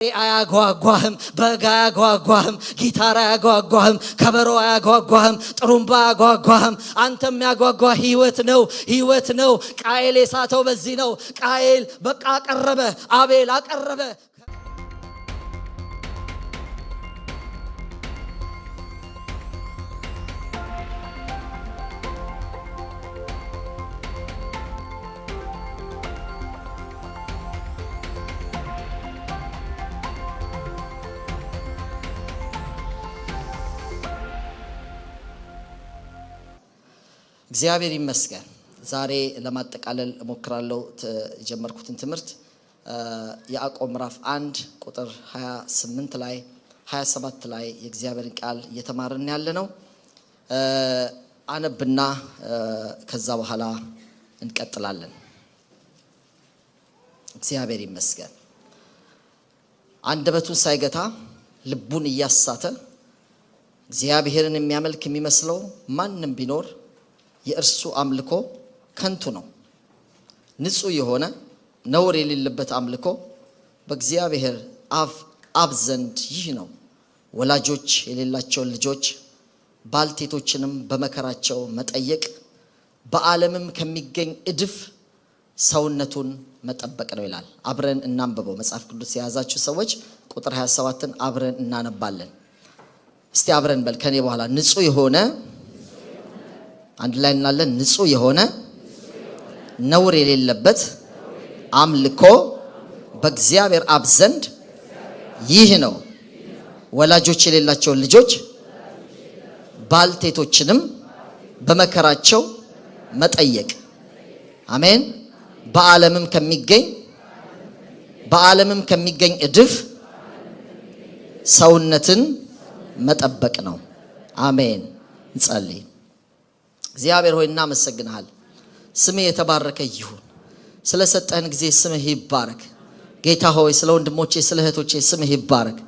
አያጓጓህም፣ በጋ አያጓጓህም፣ ጊታር አያጓጓህም፣ ከበሮ አያጓጓህም፣ ጥሩምባ አያጓጓህም። አንተም ያጓጓህ ህይወት ነው። ቃየል የሳተው በዚህ ነው። ቃየል በቃ አቀረበ፣ አቤል አቀረበ። እግዚአብሔር ይመስገን። ዛሬ ለማጠቃለል እሞክራለሁ የጀመርኩትን ትምህርት ያዕቆብ ምዕራፍ 1 ቁጥር 28 ላይ 27 ላይ የእግዚአብሔርን ቃል እየተማርን ያለነው አነብና ከዛ በኋላ እንቀጥላለን። እግዚአብሔር ይመስገን። አንደበቱን ሳይገታ ልቡን እያሳተ እግዚአብሔርን የሚያመልክ የሚመስለው ማንም ቢኖር የእርሱ አምልኮ ከንቱ ነው። ንጹህ የሆነ ነውር የሌለበት አምልኮ በእግዚአብሔር አብ ዘንድ ይህ ነው። ወላጆች የሌላቸውን ልጆች ባልቴቶችንም በመከራቸው መጠየቅ፣ በዓለምም ከሚገኝ እድፍ ሰውነቱን መጠበቅ ነው ይላል። አብረን እናንብበው። መጽሐፍ ቅዱስ የያዛችሁ ሰዎች ቁጥር 27ን አብረን እናነባለን። እስቲ አብረን በል ከኔ በኋላ ንጹህ የሆነ አንድ ላይ እናለን። ንጹህ የሆነ ነውር የሌለበት አምልኮ በእግዚአብሔር አብ ዘንድ ይህ ነው። ወላጆች የሌላቸውን ልጆች ባልቴቶችንም በመከራቸው መጠየቅ። አሜን። በዓለምም ከሚገኝ እድፍ ሰውነትን መጠበቅ ነው። አሜን። እንጸልይ። እግዚአብሔር ሆይ እናመሰግንሃል። ስምህ የተባረከ ይሁን። ስለሰጠህን ጊዜ ስምህ ይባረክ። ጌታ ሆይ ስለ ወንድሞቼ ስለ እህቶቼ ስምህ ይባረክ።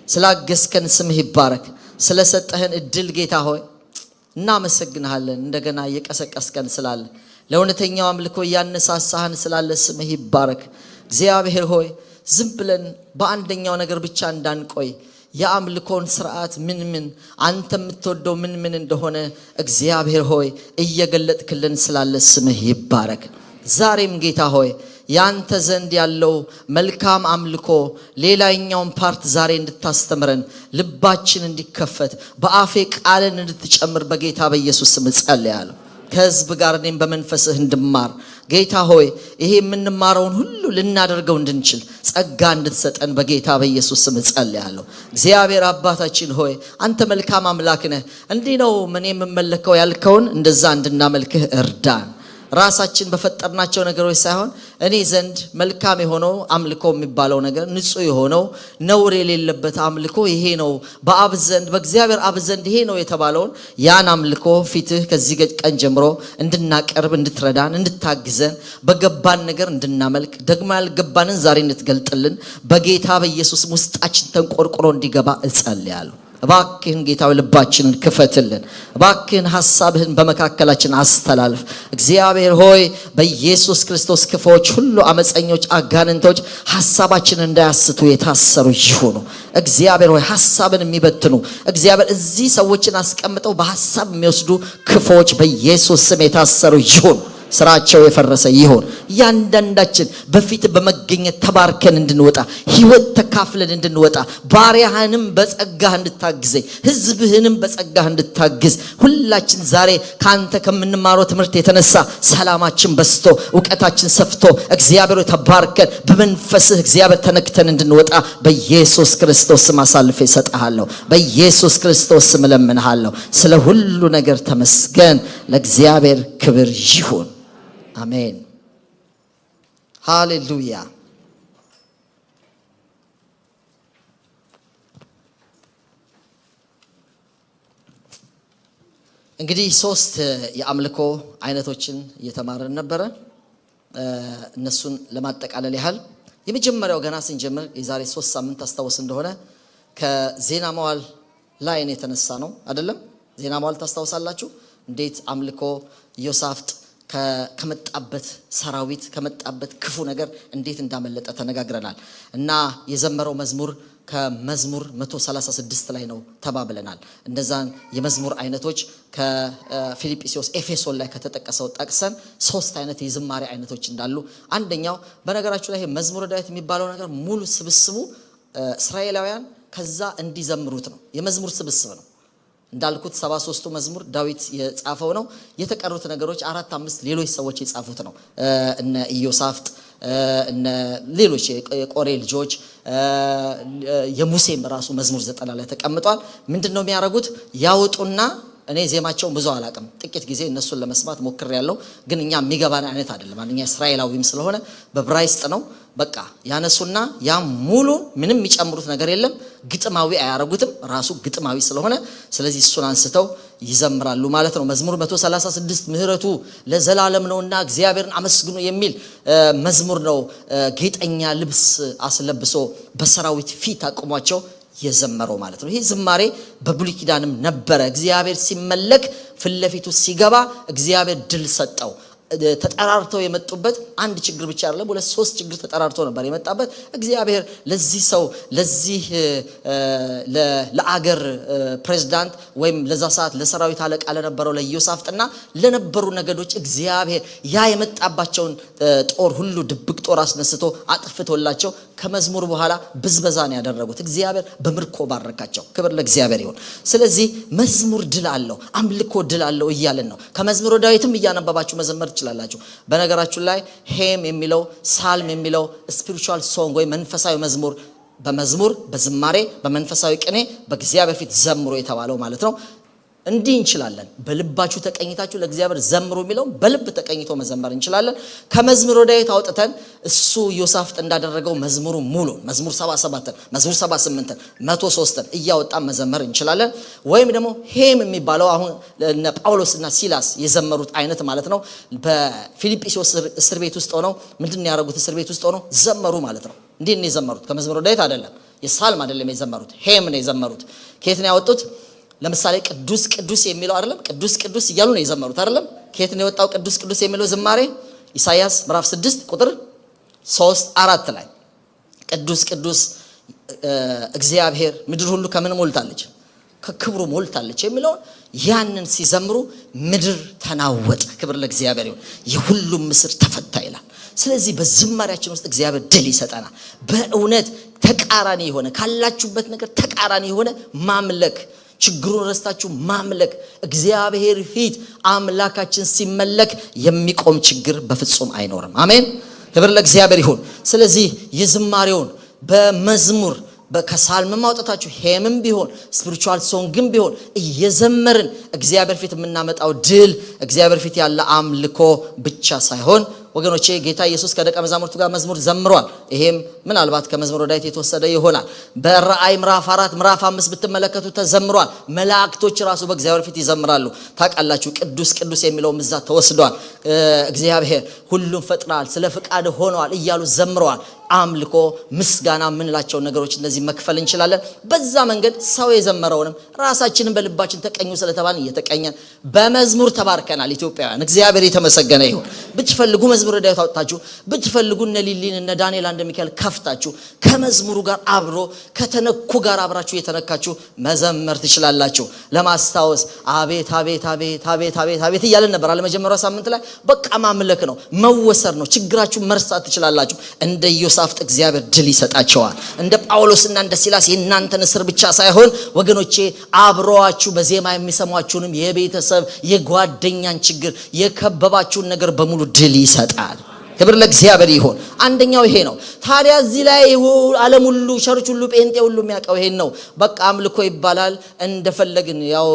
ስላገዝከን ስምህ ይባረክ። ስለሰጠህን እድል ጌታ ሆይ እናመሰግንሃለን። እንደገና እየቀሰቀስከን ስላለ ለእውነተኛው አምልኮ እያነሳሳህን ስላለ ስምህ ይባረክ። እግዚአብሔር ሆይ ዝም ብለን በአንደኛው ነገር ብቻ እንዳንቆይ የአምልኮን ስርዓት ምን አንተ የምትወደው ምን እንደሆነ እግዚአብሔር ሆይ እየገለጥክልን ስላለ ስምህ ይባረክ። ዛሬም ጌታ ሆይ ያንተ ዘንድ ያለው መልካም አምልኮ ሌላኛውን ፓርት ዛሬ እንድታስተምረን ልባችን እንዲከፈት በአፌ ቃልን እንድትጨምር በጌታ በኢየሱስ ስም ጸልያለሁ። ከህዝብ ጋር እኔም በመንፈስህ እንድማር ጌታ ሆይ ይሄ የምንማረውን ሁሉ ልናደርገው እንድንችል ጸጋ እንድትሰጠን በጌታ በኢየሱስ ስም ጸልያለሁ። እግዚአብሔር አባታችን ሆይ አንተ መልካም አምላክ ነህ። እንዲህ ነው ምን የምመለከው ያልከውን እንደዛ እንድናመልክህ እርዳን። ራሳችን በፈጠርናቸው ነገሮች ሳይሆን እኔ ዘንድ መልካም የሆነው አምልኮ የሚባለው ነገር ንጹህ የሆነው ነውር የሌለበት አምልኮ ይሄ ነው። በአብ ዘንድ በእግዚአብሔር አብ ዘንድ ይሄ ነው የተባለውን ያን አምልኮ ፊትህ ከዚህ ቀን ጀምሮ እንድናቀርብ እንድትረዳን እንድታግዘን በገባን ነገር እንድናመልክ ደግሞ ያልገባንን ዛሬ እንድትገልጥልን በጌታ በኢየሱስ ውስጣችን ተንቆርቆሮ እንዲገባ እጸልያለሁ። እባክህን ጌታው ልባችንን ክፈትልን። እባክህን ሐሳብህን በመካከላችን አስተላልፍ። እግዚአብሔር ሆይ በኢየሱስ ክርስቶስ ክፉዎች ሁሉ አመፀኞች አጋንንቶች ሐሳባችንን እንዳያስቱ የታሰሩ ይሁኑ። እግዚአብሔር ሆይ ሐሳብን የሚበትኑ እግዚአብሔር እዚህ ሰዎችን አስቀምጠው በሐሳብ የሚወስዱ ክፉዎች በኢየሱስ ስም የታሰሩ ይሁኑ። ስራቸው የፈረሰ ይሁን። ያንዳንዳችን በፊት በመገኘት ተባርከን እንድንወጣ ህይወት ተካፍለን እንድንወጣ ባሪያህንም በጸጋህ እንድታግዘኝ ህዝብህንም በጸጋህ እንድታግዝ ሁላችን ዛሬ ካንተ ከምንማረው ትምህርት የተነሳ ሰላማችን በስቶ ዕውቀታችን ሰፍቶ እግዚአብሔር ተባርከን በመንፈስህ እግዚአብሔር ተነክተን እንድንወጣ በኢየሱስ ክርስቶስ ስም አሳልፌ እሰጥሃለሁ። በኢየሱስ ክርስቶስ ስም እለምንሃለሁ። ስለ ሁሉ ነገር ተመስገን። ለእግዚአብሔር ክብር ይሁን። አሜን። ሃሌሉያ። እንግዲህ 3 የአምልኮ አይነቶችን እየተማረን ነበረ። እነሱን ለማጠቃለል ያህል የመጀመሪያው ገና ስንጀምር የዛሬ 3 ሳምንት ታስታውስ እንደሆነ ከዜና መዋዕል ላይ የተነሳ ነው አይደለም? ዜና መዋዕል ታስታውሳላችሁ? እንዴት አምልኮ ኢዮሳፍጥ ከመጣበት ሰራዊት ከመጣበት ክፉ ነገር እንዴት እንዳመለጠ ተነጋግረናል እና የዘመረው መዝሙር ከመዝሙር 136 ላይ ነው ተባብለናል። እንደዛን የመዝሙር አይነቶች ከፊልጵስዩስ ኤፌሶን ላይ ከተጠቀሰው ጠቅሰን 3 አይነት የዝማሬ አይነቶች እንዳሉ አንደኛው በነገራችሁ ላይ መዝሙረ ዳዊት የሚባለው ነገር ሙሉ ስብስቡ እስራኤላውያን ከዛ እንዲዘምሩት ነው። የመዝሙር ስብስብ ነው። እንዳልኩት 73ቱ መዝሙር ዳዊት የጻፈው ነው። የተቀሩት ነገሮች 4-5 ሌሎች ሰዎች የጻፉት ነው። እነ ኢዮሳፍጥ እነ ሌሎች የቆሬ ልጆች የሙሴም ራሱ መዝሙር 90 ላይ ተቀምጧል። ምንድነው የሚያደርጉት? ያወጡና እኔ ዜማቸውን ብዙ አላቅም፣ ጥቂት ጊዜ እነሱን ለመስማት ሞክሬያለሁ። ግን እኛ የሚገባን አይነት አይደለም። አንኛ እስራኤላዊም ስለሆነ በብራይስጥ ነው። በቃ ያነሱና ያ ሙሉ ምንም የሚጨምሩት ነገር የለም። ግጥማዊ አያረጉትም፣ ራሱ ግጥማዊ ስለሆነ ስለዚህ እሱን አንስተው ይዘምራሉ ማለት ነው። መዝሙር 136 ምህረቱ ለዘላለም ነውና እግዚአብሔርን አመስግኑ የሚል መዝሙር ነው። ጌጠኛ ልብስ አስለብሶ በሰራዊት ፊት አቆሟቸው የዘመረው ማለት ነው። ይሄ ዝማሬ በብሉይ ኪዳንም ነበረ። እግዚአብሔር ሲመለክ ፍለፊቱ ሲገባ እግዚአብሔር ድል ሰጠው። ተጠራርተው የመጡበት አንድ ችግር ብቻ አይደለም፣ 2-3 ችግር ተጠራርተው ነበር የመጣበት። እግዚአብሔር ለዚህ ሰው ለዚህ ለአገር ፕሬዝዳንት ወይም ለዛ ሰዓት ለሰራዊት አለቃ ለነበረው ለኢዮሳፍጥና ለነበሩ ነገዶች እግዚአብሔር ያ የመጣባቸውን ጦር ሁሉ ድብቅ ጦር አስነስቶ አጥፍቶላቸው ከመዝሙር በኋላ ብዝበዛን ያደረጉት እግዚአብሔር በምርኮ ባረካቸው። ክብር ለእግዚአብሔር ይሁን። ስለዚህ መዝሙር ድል አለው፣ አምልኮ ድል አለው እያለን ነው። ከመዝሙረ ዳዊትም እያነበባችሁ መዘመር ትችላላችሁ። በነገራችሁ ላይ ሄም የሚለው ሳልም የሚለው ስፒሪቹዋል ሶንግ ወይ መንፈሳዊ መዝሙር በመዝሙር በዝማሬ በመንፈሳዊ ቅኔ በእግዚአብሔር ፊት ዘምሩ የተባለው ማለት ነው። እንዲህ እንችላለን። በልባችሁ ተቀኝታችሁ ለእግዚአብሔር ዘምሩ የሚለው በልብ ተቀኝቶ መዘመር እንችላለን። ከመዝሙረ ዳዊት አውጥተን እሱ ኢዮሳፍጥ እንዳደረገው መዝሙሩ ሙሉ መዝሙር 77 መዝሙር 78 103 እያወጣን መዘመር እንችላለን። ወይም ደግሞ ሄም የሚባለው አሁን እነ ጳውሎስና ሲላስ የዘመሩት አይነት ማለት ነው። በፊልጵስዩስ እስር ቤት ውስጥ ሆነው ምንድነው ያደረጉት? እስር ቤት ውስጥ ሆነው ዘመሩ ማለት ነው። እንዴት ነው የዘመሩት? ከመዝሙረ ዳዊት አይደለም፣ የሳልም አይደለም የዘመሩት፣ ሄም ነው የዘመሩት። ከየት ነው ያወጡት? ለምሳሌ ቅዱስ ቅዱስ የሚለው አይደለም፣ ቅዱስ ቅዱስ እያሉ ነው የዘመሩት አይደለም። ከየት ነው የወጣው ቅዱስ ቅዱስ የሚለው ዝማሬ? ኢሳይያስ ምዕራፍ 6 ቁጥር 3-4 ላይ ቅዱስ ቅዱስ እግዚአብሔር ምድር ሁሉ ከምን ሞልታለች? ከክብሩ ሞልታለች የሚለው ያንን ሲዘምሩ ምድር ተናወጠ። ክብር ለእግዚአብሔር ይሁን። የሁሉም ምስር ተፈታ ይላል። ስለዚህ በዝማሬያችን ውስጥ እግዚአብሔር ድል ይሰጠናል። በእውነት ተቃራኒ የሆነ ካላችሁበት ነገር ተቃራኒ የሆነ ማምለክ፣ ችግሩን ረስታችሁ ማምለክ። እግዚአብሔር ፊት አምላካችን ሲመለክ የሚቆም ችግር በፍጹም አይኖርም። አሜን። ክብር ለእግዚአብሔር ይሁን። ስለዚህ የዝማሬውን በመዝሙር ከሳልም ማውጣታችሁ ሄምም ቢሆን ስፒሪቹዋል ሶንግም ቢሆን እየዘመርን እግዚአብሔር ፊት የምናመጣው ድል እግዚአብሔር ፊት ያለ አምልኮ ብቻ ሳይሆን ወገኖቼ ጌታ ኢየሱስ ከደቀ መዛሙርቱ ጋር መዝሙር ዘምሯል። ይሄም ምናልባት ከመዝሙረ ዳዊት የተወሰደ ይሆናል። በራእይ ምዕራፍ 4 ምዕራፍ 5 ብትመለከቱ ተዘምሯል። መላእክቶች ራሱ በእግዚአብሔር ፊት ይዘምራሉ። ታውቃላችሁ፣ ቅዱስ ቅዱስ የሚለው ምዛ ተወስዷል። እግዚአብሔር ሁሉን ፈጥሯል፣ ስለ ፍቃድ ሆኗል እያሉ ዘምረዋል። አምልኮ ምስጋና ምንላቸው ነገሮች እንደዚህ መክፈል እንችላለን። በዛ መንገድ ሰው የዘመረውንም ራሳችንን በልባችን ተቀኙ ስለተባልን እየተቀኘን በመዝሙር ተባርከናል። ኢትዮጵያውያን እግዚአብሔር የተመሰገነ ይሁን። ብትፈልጉ መዝሙረ ዳዊት አውጣችሁ ብትፈልጉ እነ ሊሊን እነ ዳንኤል አንደ ሚካኤል ከፍታችሁ ከመዝሙሩ ጋር አብሮ ከተነኩ ጋር አብራችሁ የተነካችሁ መዘመር ትችላላችሁ። ለማስታወስ አቤት አቤት አቤት አቤት አቤት አቤት እያልን ነበር አለ መጀመሪያው ሳምንት ላይ። በቃ ማምለክ ነው፣ መወሰር ነው። ችግራችሁ መርሳት ትችላላችሁ። እንደ ኢዮሳፍጥ እግዚአብሔር ድል ይሰጣቸዋል። እንደ ጳውሎስና እንደ ሲላስ የእናንተን እስር ብቻ ሳይሆን ወገኖቼ አብረዋችሁ በዜማ የሚሰሟችሁንም የቤተሰብ የጓደኛን ችግር የከበባችሁን ነገር በሙሉ ድል ይሰጣል። ክብር ለእግዚአብሔር ይሁን። አንደኛው ይሄ ነው። ታዲያ እዚህ ላይ ዓለም ሁሉ ቸርች ሁሉ ጴንጤ ሁሉ የሚያውቀው ይሄን ነው። በቃ አምልኮ ይባላል እንደፈለግን። ያው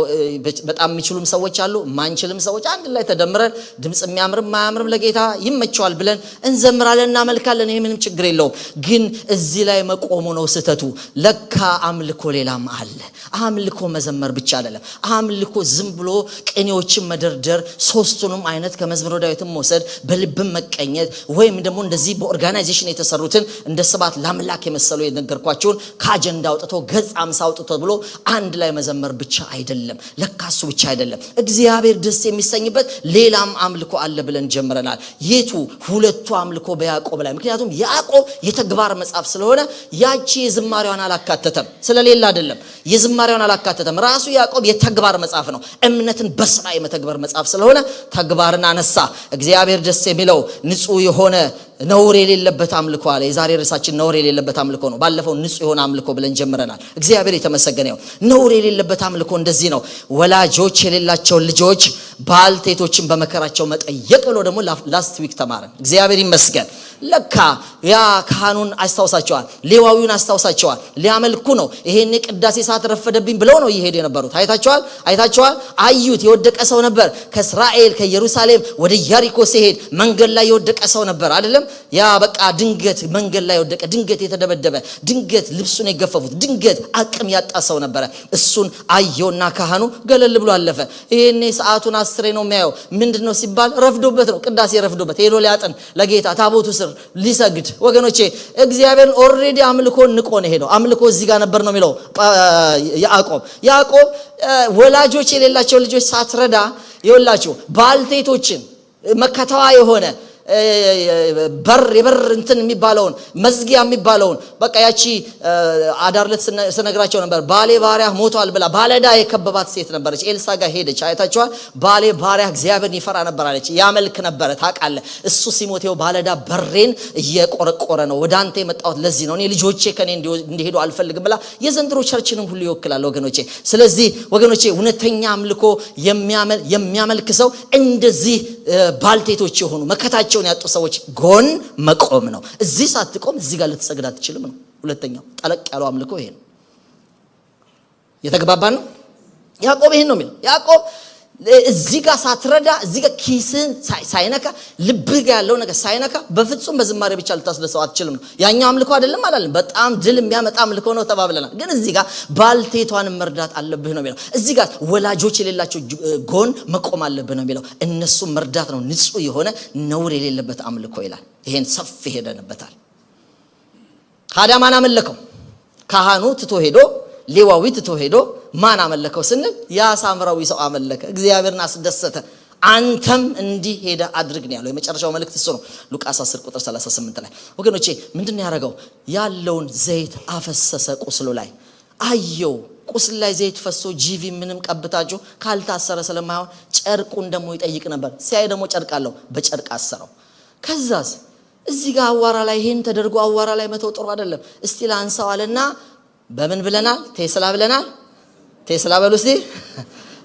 በጣም የሚችሉም ሰዎች አሉ፣ ማንችልም ሰዎች አንድ ላይ ተደምረን ድምጽ የሚያምርም ማያምርም ለጌታ ይመቸዋል ብለን እንዘምራለን፣ እናመልካለን። ይሄ ምንም ችግር የለውም። ግን እዚህ ላይ መቆሙ ነው ስህተቱ። ለካ አምልኮ ሌላም አለ። አምልኮ መዘመር ብቻ አይደለም። አምልኮ ዝም ብሎ ቅኔዎችን መደርደር፣ ሶስቱንም አይነት ከመዝሙረ ዳዊትም መውሰድ፣ በልብም መቀኘት፣ ወይም ደግሞ እንደዚህ በኦርጋናይዜሽን የተሰሩትን እንደ ስብሐት ለአምላክ የመሰሉ የነገርኳቸውን ከአጀንዳ አውጥቶ ገጽ 50 አውጥቶ ብሎ አንድ ላይ መዘመር ብቻ አይደለም። ለካሱ ብቻ አይደለም። እግዚአብሔር ደስ የሚሰኝበት ሌላም አምልኮ አለ ብለን ጀምረናል። የቱ? ሁለቱ አምልኮ በያዕቆብ ላይ። ምክንያቱም ያዕቆብ የተግባር መጽሐፍ ስለሆነ ያቺ የዝማሬዋን አላካተተም። ስለሌላ አይደለም፣ የዝማሬዋን አላካተተም። ራሱ ያዕቆብ የተግባር መጽሐፍ ነው። እምነትን በስራ የመተግበር መጽሐፍ ስለሆነ ተግባርን አነሳ። እግዚአብሔር ደስ የሚለው ንጹህ የሆነ ነውር የሌለበት አምልኮ አለ። የዛሬ ርዕሳችን ነውር የሌለበት አምልኮ ነው። ባለፈው ንጹህ የሆነ አምልኮ ብለን ጀምረናል። እግዚአብሔር የተመሰገነ ይሁን። ነውር የሌለበት አምልኮ እንደዚህ ነው። ወላጆች የሌላቸው ልጆች ባልቴቶችን በመከራቸው መጠየቅ ብሎ ደግሞ ላስት ዊክ ተማረን። እግዚአብሔር ይመስገን። ለካ ያ ካህኑን አስተዋውሳቸዋል፣ ሌዋዊውን አስተዋውሳቸዋል። ሊያመልኩ ነው። ይሄን ቅዳሴ ሰዓት ረፈደብኝ ብለው ነው ይሄድ የነበሩት። አይታቸዋል። አዩት። የወደቀ ሰው ነበር። ከእስራኤል ከኢየሩሳሌም ወደ ኢያሪኮ ሲሄድ መንገድ ላይ የወደቀ ሰው ነበር አይደለም? ያ በቃ ድንገት መንገድ ላይ ወደቀ፣ ድንገት የተደበደበ፣ ድንገት ልብሱን የገፈፉት፣ ድንገት አቅም ያጣ ሰው ነበር። እሱን አየውና ካህኑ ገለል ብሎ አለፈ። ይሄኔ ሰዓቱን 10 ነው የሚያየው። ምንድነው ሲባል ረፍዶበት ነው። ቅዳሴ ረፍዶበት ሄዶ ሊያጥን ለጌታ ታቦቱ ስር ሊሰግድ። ወገኖቼ እግዚአብሔርን ኦሬዲ አምልኮ ንቆ ነው ሄደው። አምልኮ እዚህ ጋር ነበር ነው የሚለው ያዕቆብ ወላጆች የሌላቸው ልጆች ሳትረዳ ይወላችሁ ባልቴቶችን መከታዋ የሆነ የበር እንትን የሚባለውን መዝጊያ የሚባለውን በቃ ያቺ አዳርለት ስነግራቸው ነበር። ባሌ ባሪያ ሞቷል ብላ ባለዳ የከበባት ሴት ነበረች። ኤልሳ ጋር ሄደች። አይታችኋል። ባሌ ባሪያ እግዚአብሔርን ይፈራ ነበር አለች። ያመልክ ነበር ታውቃለህ። እሱ ሲሞቴው ባለዳ በሬን እየቆረቆረ ነው። ወደ አንተ የመጣሁት ለዚህ ነው። እኔ ልጆቼ ከኔ እንዲሄዱ አልፈልግም ብላ የዘንድሮ ቸርችንም ሁሉ ይወክላል ወገኖቼ። ስለዚህ ወገኖቼ እውነተኛ አምልኮ የሚያመልክ ሰው እንደዚህ ባልቴቶች የሆኑ መከታቸው ያጡ ሰዎች ጎን መቆም ነው። እዚህ ሳትቆም እዚህ ጋር ልትሰግድ አትችልም ነው። ሁለተኛው ጠለቅ ያለው አምልኮ ይሄ ነው። የተግባባን ነው። ያዕቆብ ይሄን ነው የሚለው። ያዕቆብ እዚህ ጋር ሳትረዳ እዚህ ጋር ኪስን ሳይነካ ልብህ ጋር ያለው ነገር ሳይነካ በፍጹም በዝማሬ ብቻ ልታስደሰው አትችልም ነው። ያኛው አምልኮ አይደለም አላለም። በጣም ድል የሚያመጣ አምልኮ ነው ተባብለናል። ግን እዚህ ጋር ባልቴቷን መርዳት አለብህ ነው የሚለው። እዚህ ጋር ወላጆች የሌላቸው ጎን መቆም አለብህ ነው የሚለው። እነሱ መርዳት ነው ንጹህ የሆነ ነውር የሌለበት አምልኮ ይላል። ይሄን ሰፊ ሄደንበታል። ታዲያ ማን አመለከው? ካህኑ ትቶ ሄዶ ሌዋዊ ትቶ ሄዶ ማን አመለከው ስንል ያ ሳምራዊ ሰው አመለከ። እግዚአብሔርን አስደሰተ። አንተም እንዲህ ሄደ አድርግ ነው ያለው። የመጨረሻው መልእክት እሱ ነው። ሉቃስ 10 ቁጥር 38 ላይ ወገኖቼ ምንድነው ያደረገው? ያለውን ዘይት አፈሰሰ ቁስሉ ላይ። አየው ቁስል ላይ ዘይት ፈሶ ጂቪ ምንም ቀብታጆ ካልታሰረ ስለማይሆን ጨርቁን ደግሞ ይጠይቅ ነበር። ሲያይ ደግሞ ጨርቅ አለው፣ በጨርቅ አሰረው። ከዛስ እዚህ ጋር አዋራ ላይ ይሄን ተደርጎ አዋራ ላይ መተው ጥሩ አይደለም። እስቲ ላንሳው አለና በምን ብለናል? ቴስላ ብለናል። ቴስላ በሉ እስቲ።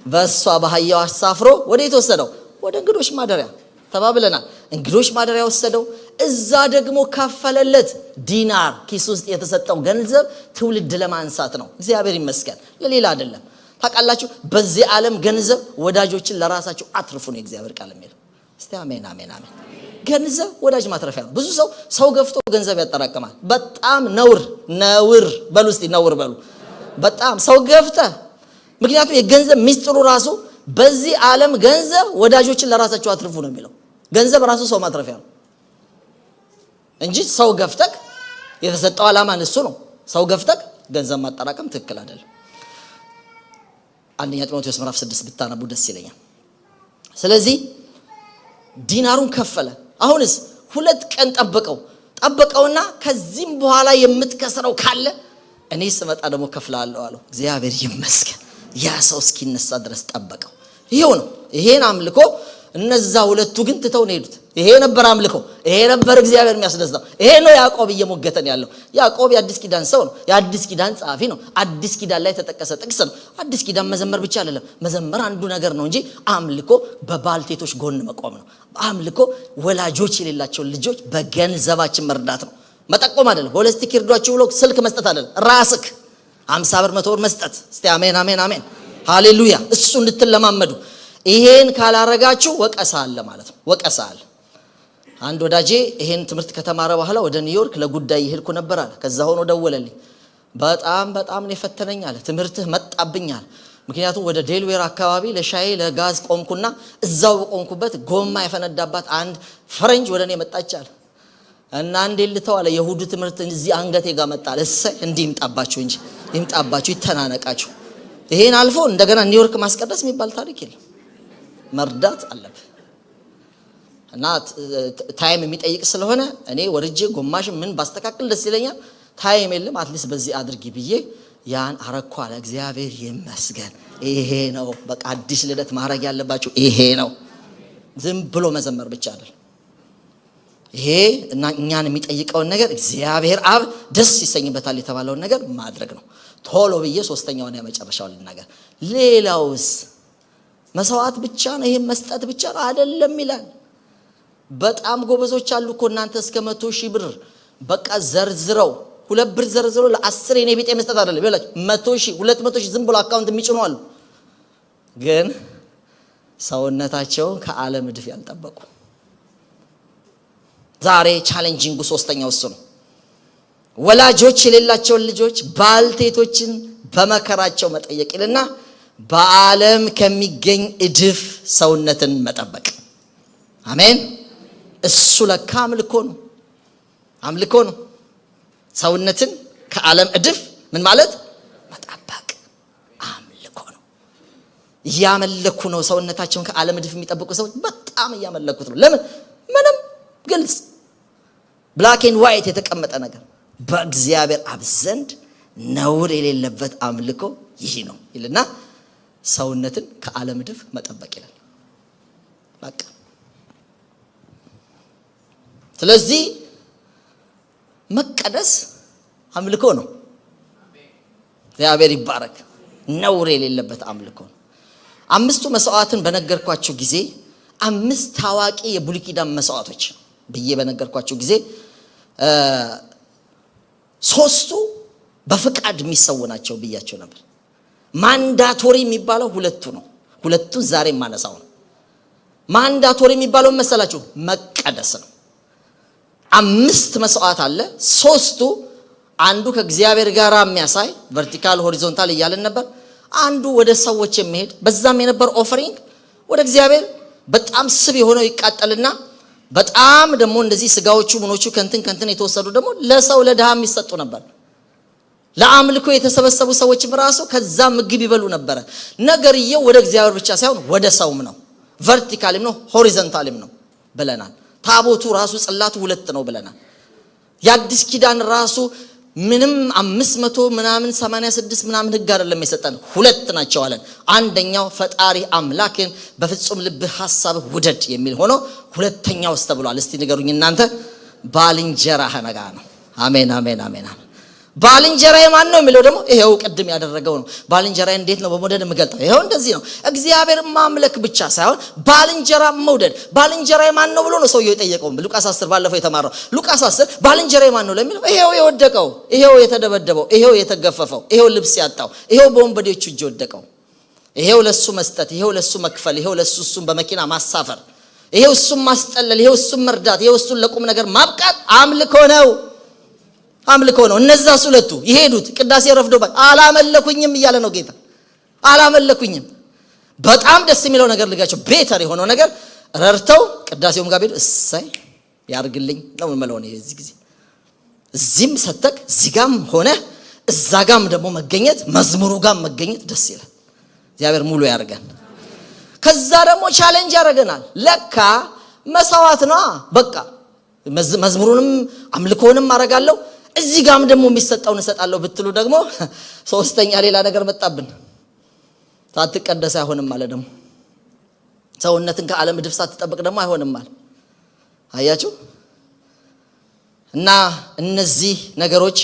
በሷ በአህያው አሳፍሮ ወዴት ወሰደው? ወደ እንግዶች ማደሪያ ተባብለናል። እንግዶች ማደሪያ ወሰደው። እዛ ደግሞ ከፈለለት ዲናር። ኪስ ውስጥ የተሰጠው ገንዘብ ትውልድ ለማንሳት ነው። እግዚአብሔር ይመስገን፣ ለሌላ አይደለም። ታውቃላችሁ በዚህ ዓለም ገንዘብ ወዳጆችን ለራሳችሁ አትርፉ ነው እግዚአብሔር ቃል የሚለው። እስቲ አሜን አሜን አሜን። ገንዘብ ወዳጅ ማትረፊያ ነው። ብዙ ሰው ገፍቶ ገንዘብ ያጠራቅማል። በጣም ነውር በሉ እስቲ ነውር በሉ። በጣም ሰው ገፍተ። ምክንያቱም የገንዘብ ሚስጥሩ ራሱ በዚህ ዓለም ገንዘብ ወዳጆችን ለራሳቸው አትርፉ ነው የሚለው። ገንዘብ ራሱ ሰው ማትረፊያ ነው እንጂ ሰው ገፍተክ የተሰጠው ዓላማ እሱ ነው። ሰው ገፍተክ ገንዘብ ማጠራቀም ትክክል አይደለም። አንደኛ ጢሞቴዎስ ምዕራፍ 6 ብታነቡ ደስ ይለኛል። ስለዚህ ዲናሩን ከፈለ። አሁንስ 2 ቀን ጠበቀውና ከዚህም በኋላ የምትከስረው ካለ እኔ ስመጣ ደግሞ ከፍላለሁ አለው። እግዚአብሔር ይመስገን። ያ ሰው እስኪነሳ ድረስ ጠበቀው። ይሄው ነው። ይሄን አምልኮ እነዛ ሁለቱ ግን ትተው ነው ሄዱት። ይሄ ነበር አምልኮ፣ ይሄ ነበር እግዚአብሔር የሚያስደስተው። ይሄ ነው ያዕቆብ እየሞገተን ያለው። ያዕቆብ የአዲስ ኪዳን ሰው ነው። የአዲስ ኪዳን ጸሐፊ ነው። አዲስ ኪዳን ላይ ተጠቀሰ ጥቅስ ነው። አዲስ ኪዳን መዘመር ብቻ አይደለም። መዘመር አንዱ ነገር ነው እንጂ አምልኮ በባልቴቶች ጎን መቆም ነው። አምልኮ ወላጆች የሌላቸው ልጆች በገንዘባችን መርዳት ነው። መጠቆም አይደለም። ሆለስቲክ ይርዷችሁ ብሎ ስልክ መስጠት አይደለም። ራስክ 50 ብር 100 ብር መስጠት። እስቲ አሜን አሜን አሜን ሃሌሉያ። እሱ እንድትለማመዱ። ይሄን ካላረጋችሁ ወቀሳ አለ ማለት ነው። ወቀሳ አለ። አንድ ወዳጄ ይሄን ትምህርት ከተማረ በኋላ ወደ ኒውዮርክ ለጉዳይ ይሄድኩ ነበር አለ። ከዛ ሆኖ ደወለልኝ። በጣም ነው የፈተነኝ አለ። ትምህርትህ መጣብኛል። ምክንያቱም ወደ ዴልዌር አካባቢ ለሻይ ለጋዝ ቆምኩና እዛው ቆምኩበት ጎማ የፈነዳባት አንድ ፈረንጅ ወደኔ መጣቻል እና እንዴልተው አለ የሁዱ ትምህርት እዚህ አንገቴ ጋር መጣለ እንዴ ይምጣባችሁ እንጂ ይምጣባችሁ ይተናነቃችሁ ይሄን አልፎ እንደገና ኒውዮርክ ማስቀደስ የሚባል ታሪክ የለም መርዳት አለበት እና ታይም የሚጠይቅ ስለሆነ እኔ ወርጄ ጎማሽ ምን ባስተካክል ደስ ይለኛል ታይም የለም አትሊስት በዚህ አድርጊ ብዬ ያን አረኳ አለ እግዚአብሔር ይመስገን ይሄ ነው በቃ አዲስ ልደት ማድረግ ያለባችሁ ይሄ ነው ዝም ብሎ መዘመር ብቻ አይደል ይሄ እና እኛን የሚጠይቀውን ነገር እግዚአብሔር አብ ደስ ይሰኝበታል የተባለውን ነገር ማድረግ ነው ቶሎ ብዬ ሶስተኛው ነው የመጨረሻው ልናገር ሌላውስ መስዋዕት ብቻ ነው ይሄ መስጠት ብቻ ነው አይደለም ይላል በጣም ጎበዞች አሉ እኮ እናንተ እስከ 100,000 ብር በቃ ዘርዝረው 2 ብር ዘርዝረው ለ10 የኔ ቤት መስጠት አይደለም ይላችሁ 100,000 200,000 ዝም ብሎ አካውንት የሚጭኑ አሉ ግን ሰውነታቸውን ከዓለም ድፍ ያልጠበቁ ዛሬ ቻሌንጂንጉ ሶስተኛው እሱ ነው ወላጆች የሌላቸው ልጆች ባልቴቶችን በመከራቸው መጠየቅ ይልና በዓለም ከሚገኝ እድፍ ሰውነትን መጠበቅ አሜን እሱ ለካ አምልኮ ነው ሰውነትን ከዓለም እድፍ ምን ማለት መጠበቅ አምልኮ ነው ያመለኩ ነው ሰውነታቸውን ከዓለም እድፍ የሚጠብቁ ሰዎች በጣም ያመለኩት ነው ለምን ምንም ግልጽ ብላክ ኤንድ ዋይት የተቀመጠ ነገር በእግዚአብሔር አብ ዘንድ ነውር የሌለበት አምልኮ ይሄ ነው ይልና ሰውነትን ከዓለም እድፍ መጠበቅ ይላል በቃ ስለዚህ መቀደስ አምልኮ ነው እግዚአብሔር ይባረክ ነውር የሌለበት አምልኮ ነው አምስቱ መስዋዕትን በነገርኳችሁ ጊዜ 5 ታዋቂ የብሉይ ኪዳን መስዋዕቶች ብዬ በነገርኳችሁ ጊዜ 3ቱ በፍቃድ የሚሰው ናቸው ብያቸው ነበር ማንዳቶሪ የሚባለው ሁለቱን ዛሬ ማነሳው ነው ማንዳቶሪ የሚባለው መሰላችሁ መቀደስ ነው 5 መስዋዕት አለ 3ቱ አንዱ ከእግዚአብሔር ጋር የሚያሳይ ቨርቲካል ሆሪዞንታል እያለን ነበር አንዱ ወደ ሰዎች የሚሄድ በዛም የነበር ኦፈሪንግ ወደ እግዚአብሔር በጣም ስብ የሆነው ይቃጠልና በጣም ደግሞ እንደዚህ ስጋዎቹ ምኖቹ ከንትን የተወሰዱ ደግሞ ለሰው ለድሃ የሚሰጡ ነበር ለአምልኮ የተሰበሰቡ ሰዎችም ራሱ ከዛ ምግብ ይበሉ ነበር ነገርየው ወደ እግዚአብሔር ብቻ ሳይሆን ወደ ሰውም ነው ቨርቲካልም ነው ሆሪዞንታልም ነው ብለናል ታቦቱ ራሱ ጽላቱ 2 ነው ብለናል ያዲስ ኪዳን ራሱ ምንም 500 ምናምን 86 ምናምን ህግ አይደለም የሰጠን 2 ናቸው አለን አንደኛው ፈጣሪ አምላክን በፍጹም ልብ ሐሳብ ውደድ የሚል ሆኖ ሁለተኛው ተብሏል እስቲ ንገሩኝ እናንተ ባልንጀራህ ነጋ ነው አሜን አሜን አሜን ባልንጀራዬ ማን ነው የሚለው ደግሞ ይሄው ቅድም ያደረገው ነው ባልንጀራዬ እንዴት ነው በመውደድ የምገልጠው ይሄው እንደዚህ ነው እግዚአብሔር ማምለክ ብቻ ሳይሆን ባልንጀራ መውደድ ባልንጀራዬ ማን ነው ብሎ ነው ሰውየው የጠየቀው ሉቃስ 10 ባለፈው የተማረው ሉቃስ 10 ባልንጀራዬ ማን ነው ለሚለው ይሄው የወደቀው ይሄው የተደበደበው ይሄው የተገፈፈው ይሄው ልብስ ያጣው ይሄው በወንበዴዎች እጅ ወደቀው ይሄው ለሱ መስጠት ይሄው ለሱ መክፈል ይሄው ለሱ እሱን በመኪና ማሳፈር ይሄው እሱን ማስጠለል ይሄው እሱን መርዳት ይሄው እሱን ለቁም ነገር ማብቃት አምልኮ ነው እነዛ ሁለቱ ይሄዱት ቅዳሴ ረፍዶባት አላመለኩኝም እያለ ነው ጌታ አላመለኩኝም በጣም ደስ የሚለው ነገር ልጋቸው ቤተር የሆነው ነገር ረርተው ቅዳሴውም ጋር ቢል እሰይ ያርግልኝ ነው ማለት ነው እዚህ ጊዜ እዚህም ሰተክ እዚጋም ሆነ እዛጋም ደግሞ መገኘት መዝሙሩ ጋር መገኘት ደስ ይላል እግዚአብሔር ሙሉ ያርገን ከዛ ደግሞ ቻሌንጅ ያረጋናል ለካ መስዋዕት ነው በቃ መዝሙሩንም አምልኮንም አረጋለሁ እዚህ ጋም ደግሞ የሚሰጣውን እሰጣለሁ ብትሉ ደግሞ ሶስተኛ ሌላ ነገር መጣብን ሳትቀደስ አይሆንም ማለት ደግሞ ሰውነትን ከዓለም እድፍ ሳትጠብቅ ደግሞ አይሆንም ማለት አያችሁ እና እነዚህ ነገሮች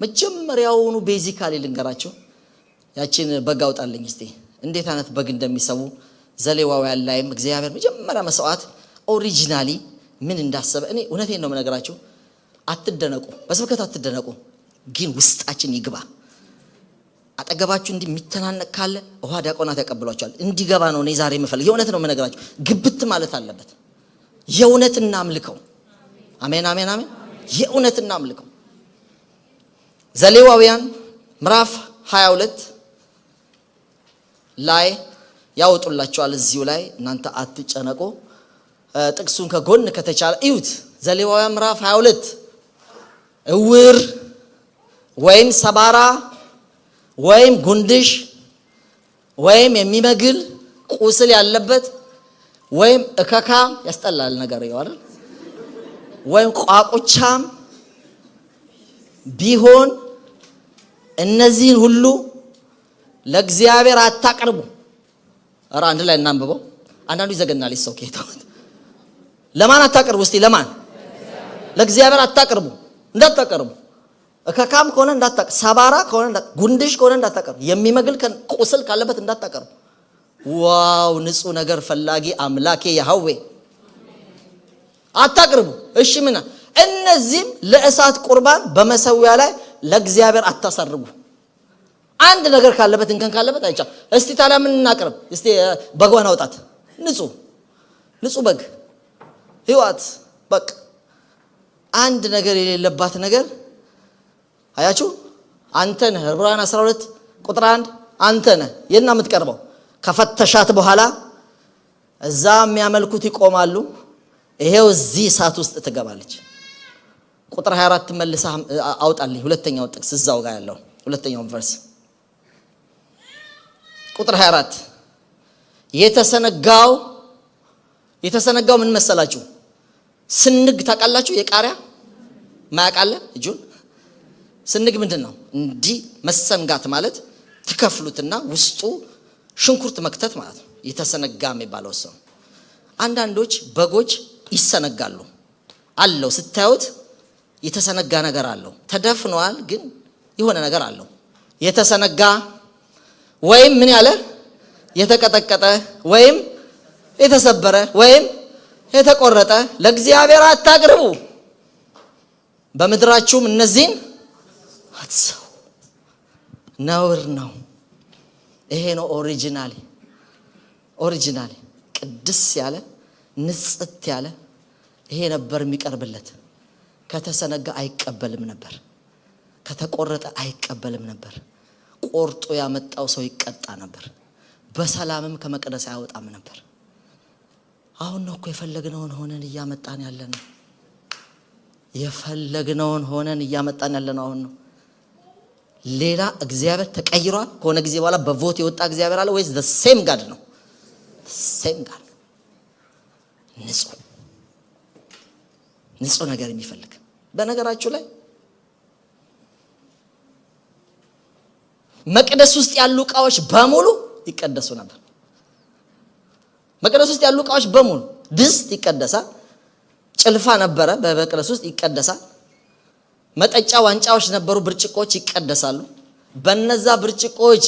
መጀመሪያውኑ ቤዚካሊ ልንገራችሁ ያቺን በግ አውጣልኝ እስቲ እንዴት አይነት በግ እንደሚሰው ዘሌዋውያን ላይም እግዚአብሔር መጀመሪያ መስዋዕት ኦሪጂናሊ ምን እንዳሰበ እኔ እውነቴን ነው የምነግራችሁ አትደነቁ በስብከት አትደነቁ ግን ውስጣችን ይግባ አጠገባችሁ እንዲሚተናነቅ ካለ ውሃ ዲያቆናት ያቀብሏቸዋል እንዲገባ ነው እኔ ዛሬ የምፈልግ የእውነት ነው የምነግራችሁ ግብት ማለት አለበት የእውነትና አምልከው አሜን አሜን አሜን የእውነትና አምልከው ዘሌዋውያን ምዕራፍ 22 ላይ ያወጡላችኋል። እዚሁ ላይ እናንተ አትጨነቁ። ጥቅሱን ከጎን ከተቻለ እዩት። ዘሌዋውያን ምዕራፍ 22 እውር ወይም ሰባራ ወይም ጉንድሽ ወይም የሚመግል ቁስል ያለበት ወይም እከካም ያስጠላል ነገር ይዋል ወይም ቋቁቻም ቢሆን እነዚህን ሁሉ ለእግዚአብሔር አታቀርቡ። አራ አንድ ላይ እናንብበው። አንዳንዱ ይዘገናል ይሰው ከታው ለማን አታቀርቡ? እስቲ ለማን? ለእግዚአብሔር አታቀርቡ። እንዳታቀርቡ። እከካም ከሆነ እንዳታቀርቡ፣ ሰባራ ከሆነ ጉንድሽ ከሆነ እንዳታቀርቡ፣ የሚመግል ቁስል ካለበት እንዳታቀርቡ። ዋው! ንጹህ ነገር ፈላጊ አምላኬ ያህዌ አታቀርቡ። እሺ ምን? እነዚህም ለእሳት ቁርባን በመሰዊያ ላይ ለእግዚአብሔር አታሳርጉ። አንድ ነገር ካለበት እንከን ካለበት አይቻ። እስቲ ታዲያ ምን እናቀርብ? እስቲ በጓን አውጣት። ንጹህ በግ ህይወት በቃ አንድ ነገር የሌለባት ነገር አያችሁ። አንተ ነህ ዕብራውያን 12 ቁጥር 1 አንተ ነህ የና የምትቀርበው። ከፈተሻት በኋላ እዛ የሚያመልኩት ይቆማሉ። ይሄው እዚህ እሳት ውስጥ ትገባለች። ቁጥር 24 መልሳ አውጣልኝ። ሁለተኛው ጥቅስ እዛው ጋር ያለው ሁለተኛው ቨርስ ቁጥር 24 የተሰነጋው ምን መሰላችሁ? ስንግ ታውቃላችሁ? የቃሪያ ማያቃለ እጁን ስንግ ምንድነው? እንዲህ መሰንጋት ማለት ትከፍሉትና ውስጡ ሽንኩርት መክተት ማለት ነው። የተሰነጋ የሚባለው ሰው አንዳንዶች በጎች ይሰነጋሉ አለው። ስታዩት የተሰነጋ ነገር አለው። ተደፍኗል ግን የሆነ ነገር አለው። የተሰነጋ ወይም ምን ያለ የተቀጠቀጠ ወይም የተሰበረ ወይም የተቆረጠ ለእግዚአብሔር አታቅርቡ። በምድራችሁም እነዚህን አትሰው። ነውር ነው። ይሄ ነው ኦሪጂናሊ ቅድስ ያለ ንጽት ያለ ይሄ ነበር የሚቀርብለት። ከተሰነጋ አይቀበልም ነበር። ከተቆረጠ አይቀበልም ነበር። ቆርጦ ያመጣው ሰው ይቀጣ ነበር። በሰላምም ከመቅደስ አይወጣም ነበር። አሁን ነው እኮ የፈለግነውን ሆነን እያመጣን ያለነው። አሁን ነው። ሌላ እግዚአብሔር ተቀይሯል። ከሆነ ጊዜ በኋላ በቮት የወጣ እግዚአብሔር አለ ወይስ the same God ነው? same God ንጹህ ነገር የሚፈልግ። በነገራችሁ ላይ መቅደስ ውስጥ ያሉ ዕቃዎች በሙሉ ይቀደሱ ነበር። መቅደስ ውስጥ ያሉ ዕቃዎች በሙሉ ድስት ይቀደሳል። ጭልፋ ነበረ በመቅደስ ውስጥ ይቀደሳል። መጠጫ ዋንጫዎች ነበሩ፣ ብርጭቆች ይቀደሳሉ። በነዛ ብርጭቆች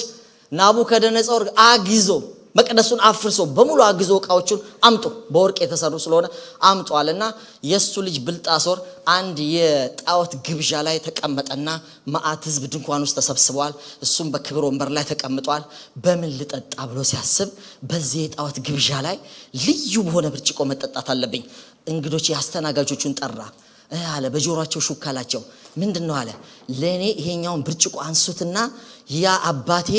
ናቡከደነጾር አግዞ መቅደሱን አፍርሶ በሙሉ አግዞ ዕቃዎቹን አምጡ፣ በወርቅ የተሰሩ ስለሆነ አምጧልና የሱ ልጅ ብልጣሶር አንድ የጣዖት ግብዣ ላይ ተቀመጠና ማአት ህዝብ ድንኳን ውስጥ ተሰብስበዋል። እሱም በክብር ወንበር ላይ ተቀምጧል። በምን ልጠጣ ብሎ ሲያስብ በዚህ የጣዖት ግብዣ ላይ ልዩ በሆነ ብርጭቆ መጠጣት አለብኝ። እንግዶች ያስተናጋጆቹን ጠራ አለ። በጆሮአቸው ሹክ አላቸው። ምንድነው አለ? ለኔ ይሄኛውን ብርጭቆ አንሱትና ያ አባቴ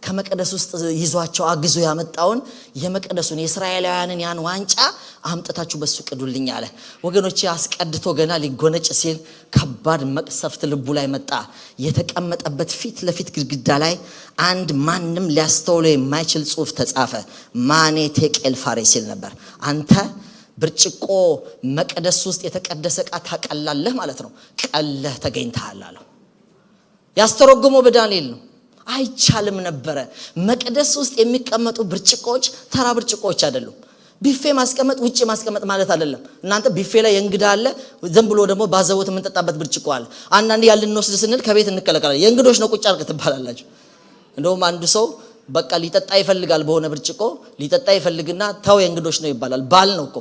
ከመቅደስ ውስጥ ይዟቸው አግዞ ያመጣውን የመቅደሱን የእስራኤላውያንን ያን ዋንጫ አምጥታችሁ በሱ ቅዱልኝ አለ። ወገኖች አስቀድቶ ገና ሊጎነጭ ሲል ከባድ መቅሰፍት ልቡ ላይ መጣ። የተቀመጠበት ፊት ለፊት ግድግዳ ላይ አንድ ማንም ሊያስተውለው የማይችል ጽሑፍ ተጻፈ። ማኔ ቴቄል ፋሬስ ሲል ነበር። አንተ ብርጭቆ መቅደስ ውስጥ የተቀደሰ ዕቃ ታቀላለህ ማለት ነው። ቀለህ ተገኝተሃል አለው። ያስተረጎመው በዳንኤል ነው። አይቻልም ነበረ። መቅደስ ውስጥ የሚቀመጡ ብርጭቆዎች ተራ ብርጭቆዎች አይደሉም። ቢፌ ማስቀመጥ ውጪ ማስቀመጥ ማለት አይደለም። እናንተ ቢፌ ላይ የእንግዳ አለ፣ ዝም ብሎ ደግሞ ባዘቦት የምንጠጣበት ብርጭቆ አለ። አንዳንዴ ያልንወስድ ስንል ከቤት እንከለከላለን። የእንግዶች ነው ቁጭ አድርገህ ትባላላችሁ። እንደውም አንዱ ሰው በቃ ሊጠጣ ይፈልጋል፣ በሆነ ብርጭቆ ሊጠጣ ይፈልግና ተው የእንግዶች ነው ይባላል። ባል ነው እኮ።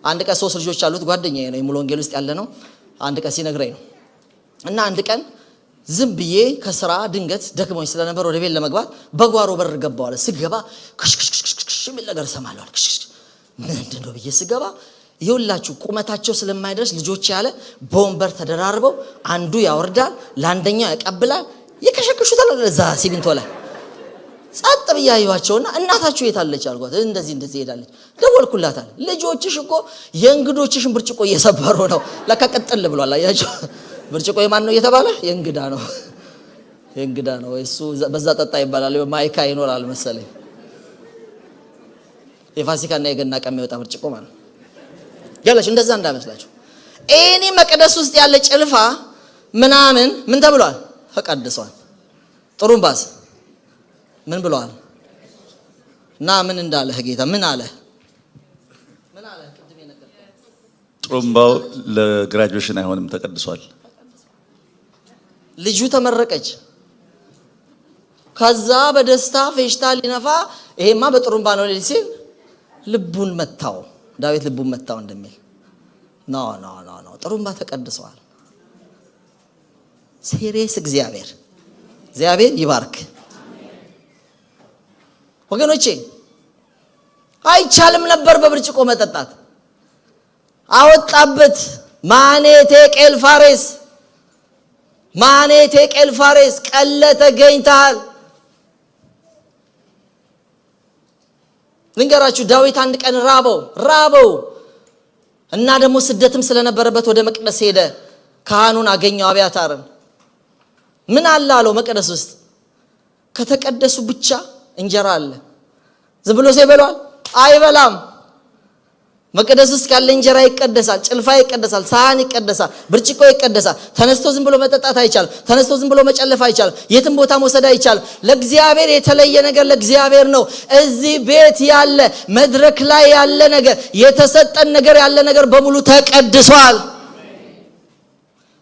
አንድ ቀን 3 ልጆች አሉት፣ ጓደኛዬ ነው፣ የሙሉ ወንጌል ውስጥ ያለ ነው። አንድ ቀን ሲነግረኝ ነው እና አንድ ቀን ዝም ብዬ ከስራ ድንገት ደክሞኝ ስለነበር ወደ ቤት ለመግባት በጓሮ በር ገባው አለ። ስገባ ክሽክሽክሽክሽ የሚል ነገር ሰማለሁ አለ። ክሽክሽ ምንድነው ብዬ ስገባ ይኸውላችሁ ቁመታቸው ስለማይደርስ ልጆች ያለ በወንበር ተደራርበው አንዱ ያወርዳል፣ ለአንደኛው ያቀብላል፣ ይከሸክሹታል እዛ ሲሚንቶ ላይ። ጸጥ ብያዩዋቸውና እናታችሁ የት አለች አልኳት። እንደዚህ ሄዳለች። ደወልኩላት አለ። ልጆችሽ እኮ የእንግዶችሽን ብርጭቆ እየሰበሩ ነው። ለካ ቀጥል ብሏል። አያችሁ ብርጭቆ የማን ነው እየተባለ የእንግዳ ነው። እሱ በዛ ጠጣ ይባላል። ማይካ ይኖራል መሰለኝ። የፋሲካና የገና ቀን የሚወጣ ብርጭቆ ማለት ያለች እንደዛ እንዳይመስላችሁ። እኔ መቅደስ ውስጥ ያለ ጭልፋ ምናምን ምን ተብሏል? ተቀድሷል። ጥሩምባስ ምን ብሏል? እና ምን እንዳለ ጌታ ምን አለ? ጥሩምባው ለግራጁዌሽን አይሆንም ተቀድሷል። ልጁ ተመረቀች። ከዛ በደስታ ፌሽታ ሊነፋ ይሄማ በጥሩምባ ነው ሲል ልቡን መታው። ዳዊት ልቡን መታው እንደሚል ኖ ጥሩምባ ተቀድሷል። ሴሪየስ እግዚአብሔር ይባርክ። ወገኖቼ አይቻልም ነበር በብርጭቆ መጠጣት። አወጣበት። ማኔቴ ቄልፋሬስ ቀለ ተገኝታል። ልንገራችሁ ዳዊት አንድ ቀን ራበው እና ደግሞ ስደትም ስለነበረበት ወደ መቅደስ ሄደ። ካህኑን አገኘው አብያታርን። ምን አለ አለው መቅደስ ውስጥ ከተቀደሱ ብቻ እንጀራ አለ። ዝም ብሎ ይበላል አይበላም። መቅደስ ውስጥ ያለ እንጀራ ይቀደሳል፣ ጭልፋ ይቀደሳል፣ ሳህን ይቀደሳል፣ ብርጭቆ ይቀደሳል። ተነስቶ ዝም ብሎ መጠጣት አይቻልም። ተነስቶ ዝም ብሎ መጨለፍ አይቻልም። የትም ቦታ መውሰድ አይቻልም። ለእግዚአብሔር የተለየ ነገር ለእግዚአብሔር ነው። እዚህ ቤት ያለ መድረክ ላይ ያለ ነገር የተሰጠን ነገር ያለ ነገር በሙሉ ተቀድሷል።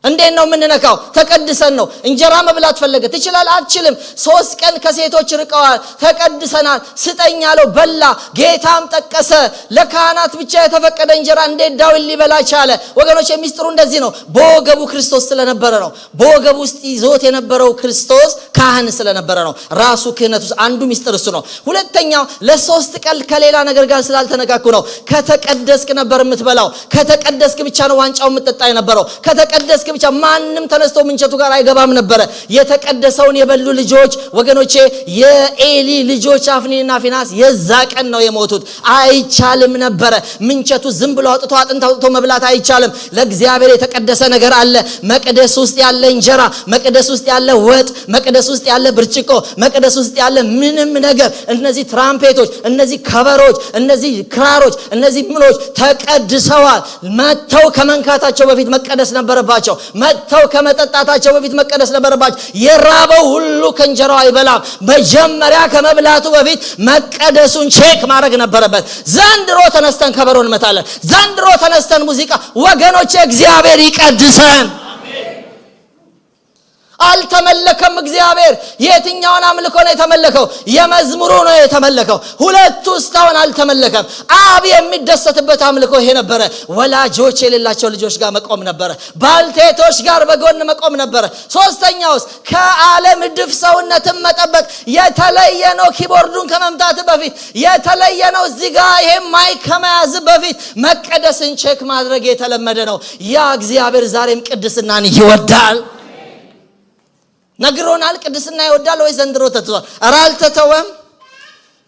እንዴት ነው የምንነካው? ተቀድሰን ነው። እንጀራ መብላት ፈለገ ትችላል? አትችልም። 3 ቀን ከሴቶች ርቀዋል። ተቀድሰናል። ስጠኝ አለው በላ። ጌታም ጠቀሰ። ለካህናት ብቻ የተፈቀደ እንጀራ እንዴት ዳዊት ሊበላ ቻለ? ወገኖች ሚስጥሩ እንደዚህ ነው። በወገቡ ክርስቶስ ስለነበረ ነው። በወገቡ ውስጥ ይዞት የነበረው ክርስቶስ ካህን ስለነበረ ነው። ራሱ ክህነት ውስጥ አንዱ ሚስጥር እሱ ነው። ሁለተኛው ለ3 ቀን ከሌላ ነገር ጋር ስላልተነካኩ ነው። ከተቀደስክ ነበር የምትበላው። ከተቀደስክ ብቻ ነው ዋንጫው የምትጠጣ የነበረው። ከተቀደስክ ብቻ ማንንም ተነስቶ ምንቸቱ ጋር አይገባም ነበር። የተቀደሰውን የበሉ ልጆች ወገኖቼ የኤሊ ልጆች አፍኒና ፊናስ የዛ ቀን ነው የሞቱት። አይቻልም ነበር። ምንቸቱ ዝም ብሎ አጥቶ አጥንት አውጥቶ መብላት አይቻልም። ለእግዚአብሔር የተቀደሰ ነገር አለ። መቅደስ ውስጥ ያለ እንጀራ፣ መቅደስ ውስጥ ያለ ወጥ፣ መቅደስ ውስጥ ያለ ብርጭቆ፣ መቅደስ ውስጥ ያለ ምንም ነገር እነዚህ ትራምፔቶች፣ እነዚህ ከበሮች፣ እነዚህ ክራሮች፣ እነዚህ ምኖች ተቀድሰዋል። መተው ከመንካታቸው በፊት መቀደስ ነበረባቸው። መተው ከመጠጣታቸው በፊት መቀደስ ነበረባቸው። የራበው ሁሉ ከእንጀራው አይበላም። መጀመሪያ ከመብላቱ በፊት መቀደሱን ቼክ ማድረግ ነበረበት። ዘንድሮ ተነስተን ከበሮ እንመታለን። ዘንድሮ ተነስተን ሙዚቃ ወገኖቼ እግዚአብሔር ይቀድሰን። አልተመለከም። እግዚአብሔር የትኛውን አምልኮ ነው የተመለከው? የመዝሙሩ ነው የተመለከው። ሁለቱ እስካሁን አልተመለከም። አብ የሚደሰትበት አምልኮ ይሄ ነበረ። ወላጆች የሌላቸው ልጆች ጋር መቆም ነበረ። ባልቴቶች ጋር በጎን መቆም ነበረ። ሶስተኛውስ ከዓለም ድፍ ሰውነትን መጠበቅ የተለየ ነው። ኪቦርዱን ከመምታት በፊት የተለየ ነው። እዚህ ጋር ይሄ ማይክ ከመያዝ በፊት መቀደስን ቼክ ማድረግ የተለመደ ነው። ያ እግዚአብሔር ዛሬም ቅድስናን ይወዳል። ነግሮናል። ቅድስና ይወዳል ወይ? ዘንድሮ ተተዋል? ኧረ አልተተወም።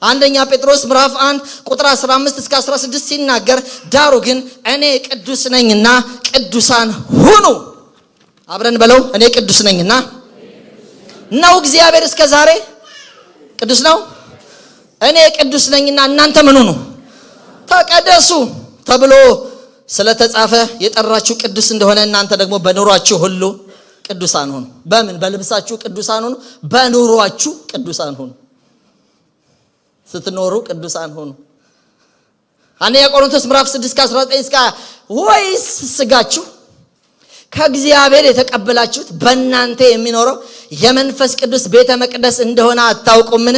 አንደኛ ጴጥሮስ ምዕራፍ 1 ቁጥር 15 እስከ 16 ሲናገር ዳሩ ግን እኔ ቅዱስ ነኝና ቅዱሳን ሁኑ። አብረን በለው። እኔ ቅዱስ ነኝና ነው። እግዚአብሔር እስከ ዛሬ ቅዱስ ነው። እኔ ቅዱስ ነኝና እናንተ ምን ሁኑ? ተቀደሱ ተብሎ ስለተጻፈ የጠራችሁ ቅዱስ እንደሆነ እናንተ ደግሞ በኑሯችሁ ሁሉ ቅዱሳን ሁኑ። በምን? በልብሳችሁ ቅዱሳን ሁኑ። በኑሯችሁ ቅዱሳን ሁኑ። ስትኖሩ ቅዱሳን ሁኑ። አንደኛ ቆሮንቶስ ምዕራፍ 6 ከ19 እስከ 20 ወይስ ስጋችሁ ከእግዚአብሔር የተቀበላችሁት በእናንተ የሚኖረው የመንፈስ ቅዱስ ቤተ መቅደስ እንደሆነ አታውቁምን?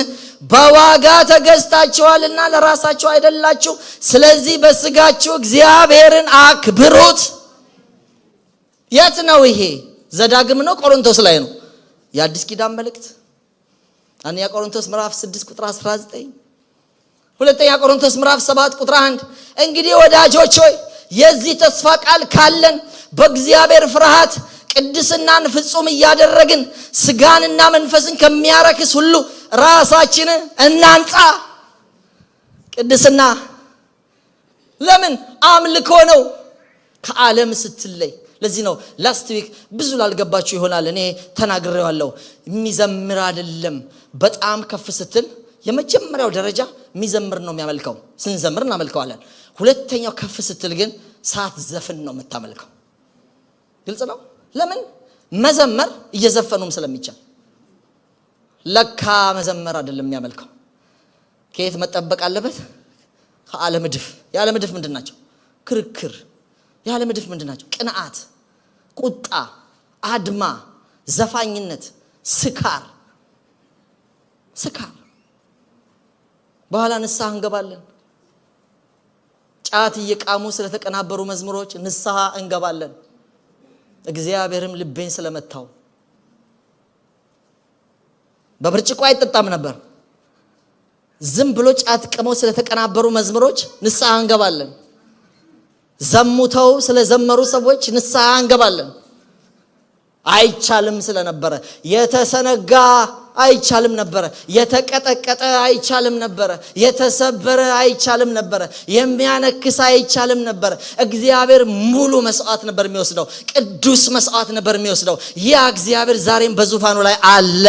በዋጋ ተገዝታችኋልና ለራሳችሁ አይደላችሁ። ስለዚህ በስጋችሁ እግዚአብሔርን አክብሩት። የት ነው ይሄ? ዘዳግም ነው? ቆሮንቶስ ላይ ነው? የአዲስ ኪዳን መልእክት አንደኛ ቆሮንቶስ ምዕራፍ 6 ቁጥር 19፣ ሁለተኛ ቆሮንቶስ ምዕራፍ 7 ቁጥር 1። እንግዲህ ወዳጆች ሆይ የዚህ ተስፋ ቃል ካለን በእግዚአብሔር ፍርሃት ቅድስናን ፍጹም እያደረግን ስጋንና መንፈስን ከሚያረክስ ሁሉ ራሳችንን እናንጻ። ቅድስና ለምን አምልኮ ነው ከዓለም ስትለይ። ለዚህ ነው ላስት ዊክ ብዙ ላልገባችሁ ይሆናል እኔ ተናግሬዋለሁ። የሚዘምር አይደለም። በጣም ከፍ ስትል የመጀመሪያው ደረጃ የሚዘምር ነው የሚያመልከው። ስንዘምር እናመልከዋለን። ሁለተኛው ከፍ ስትል ግን ሳትዘፍን ነው የምታመልከው። ግልጽ ነው። ለምን መዘመር እየዘፈኑም ስለሚቻል። ለካ መዘመር አይደለም የሚያመልከው። ከየት መጠበቅ አለበት? ከዓለም እድፍ። የዓለም እድፍ ምንድን ናቸው? ክርክር። የዓለም እድፍ ምንድን ናቸው? ቅንዓት፣ ቁጣ፣ አድማ፣ ዘፋኝነት፣ ስካር። በኋላ ንስሐ እንገባለን። ጫት እየቃሙ ስለተቀናበሩ መዝሙሮች ንስሐ እንገባለን። እግዚአብሔርም ልቤን ስለመታው በብርጭቆ አይጠጣም ነበር። ዝም ብሎ ጫት ቅመው ስለተቀናበሩ መዝሙሮች ንስሐ እንገባለን። ዘሙተው ስለዘመሩ ሰዎች ንስሐ እንገባለን። አይቻልም ስለነበረ የተሰነጋ አይቻልም ነበረ። የተቀጠቀጠ አይቻልም ነበረ። የተሰበረ አይቻልም ነበረ። የሚያነክስ አይቻልም ነበረ። እግዚአብሔር ሙሉ መስዋዕት ነበር የሚወስደው። ቅዱስ መስዋዕት ነበር የሚወስደው። ያ እግዚአብሔር ዛሬም በዙፋኑ ላይ አለ።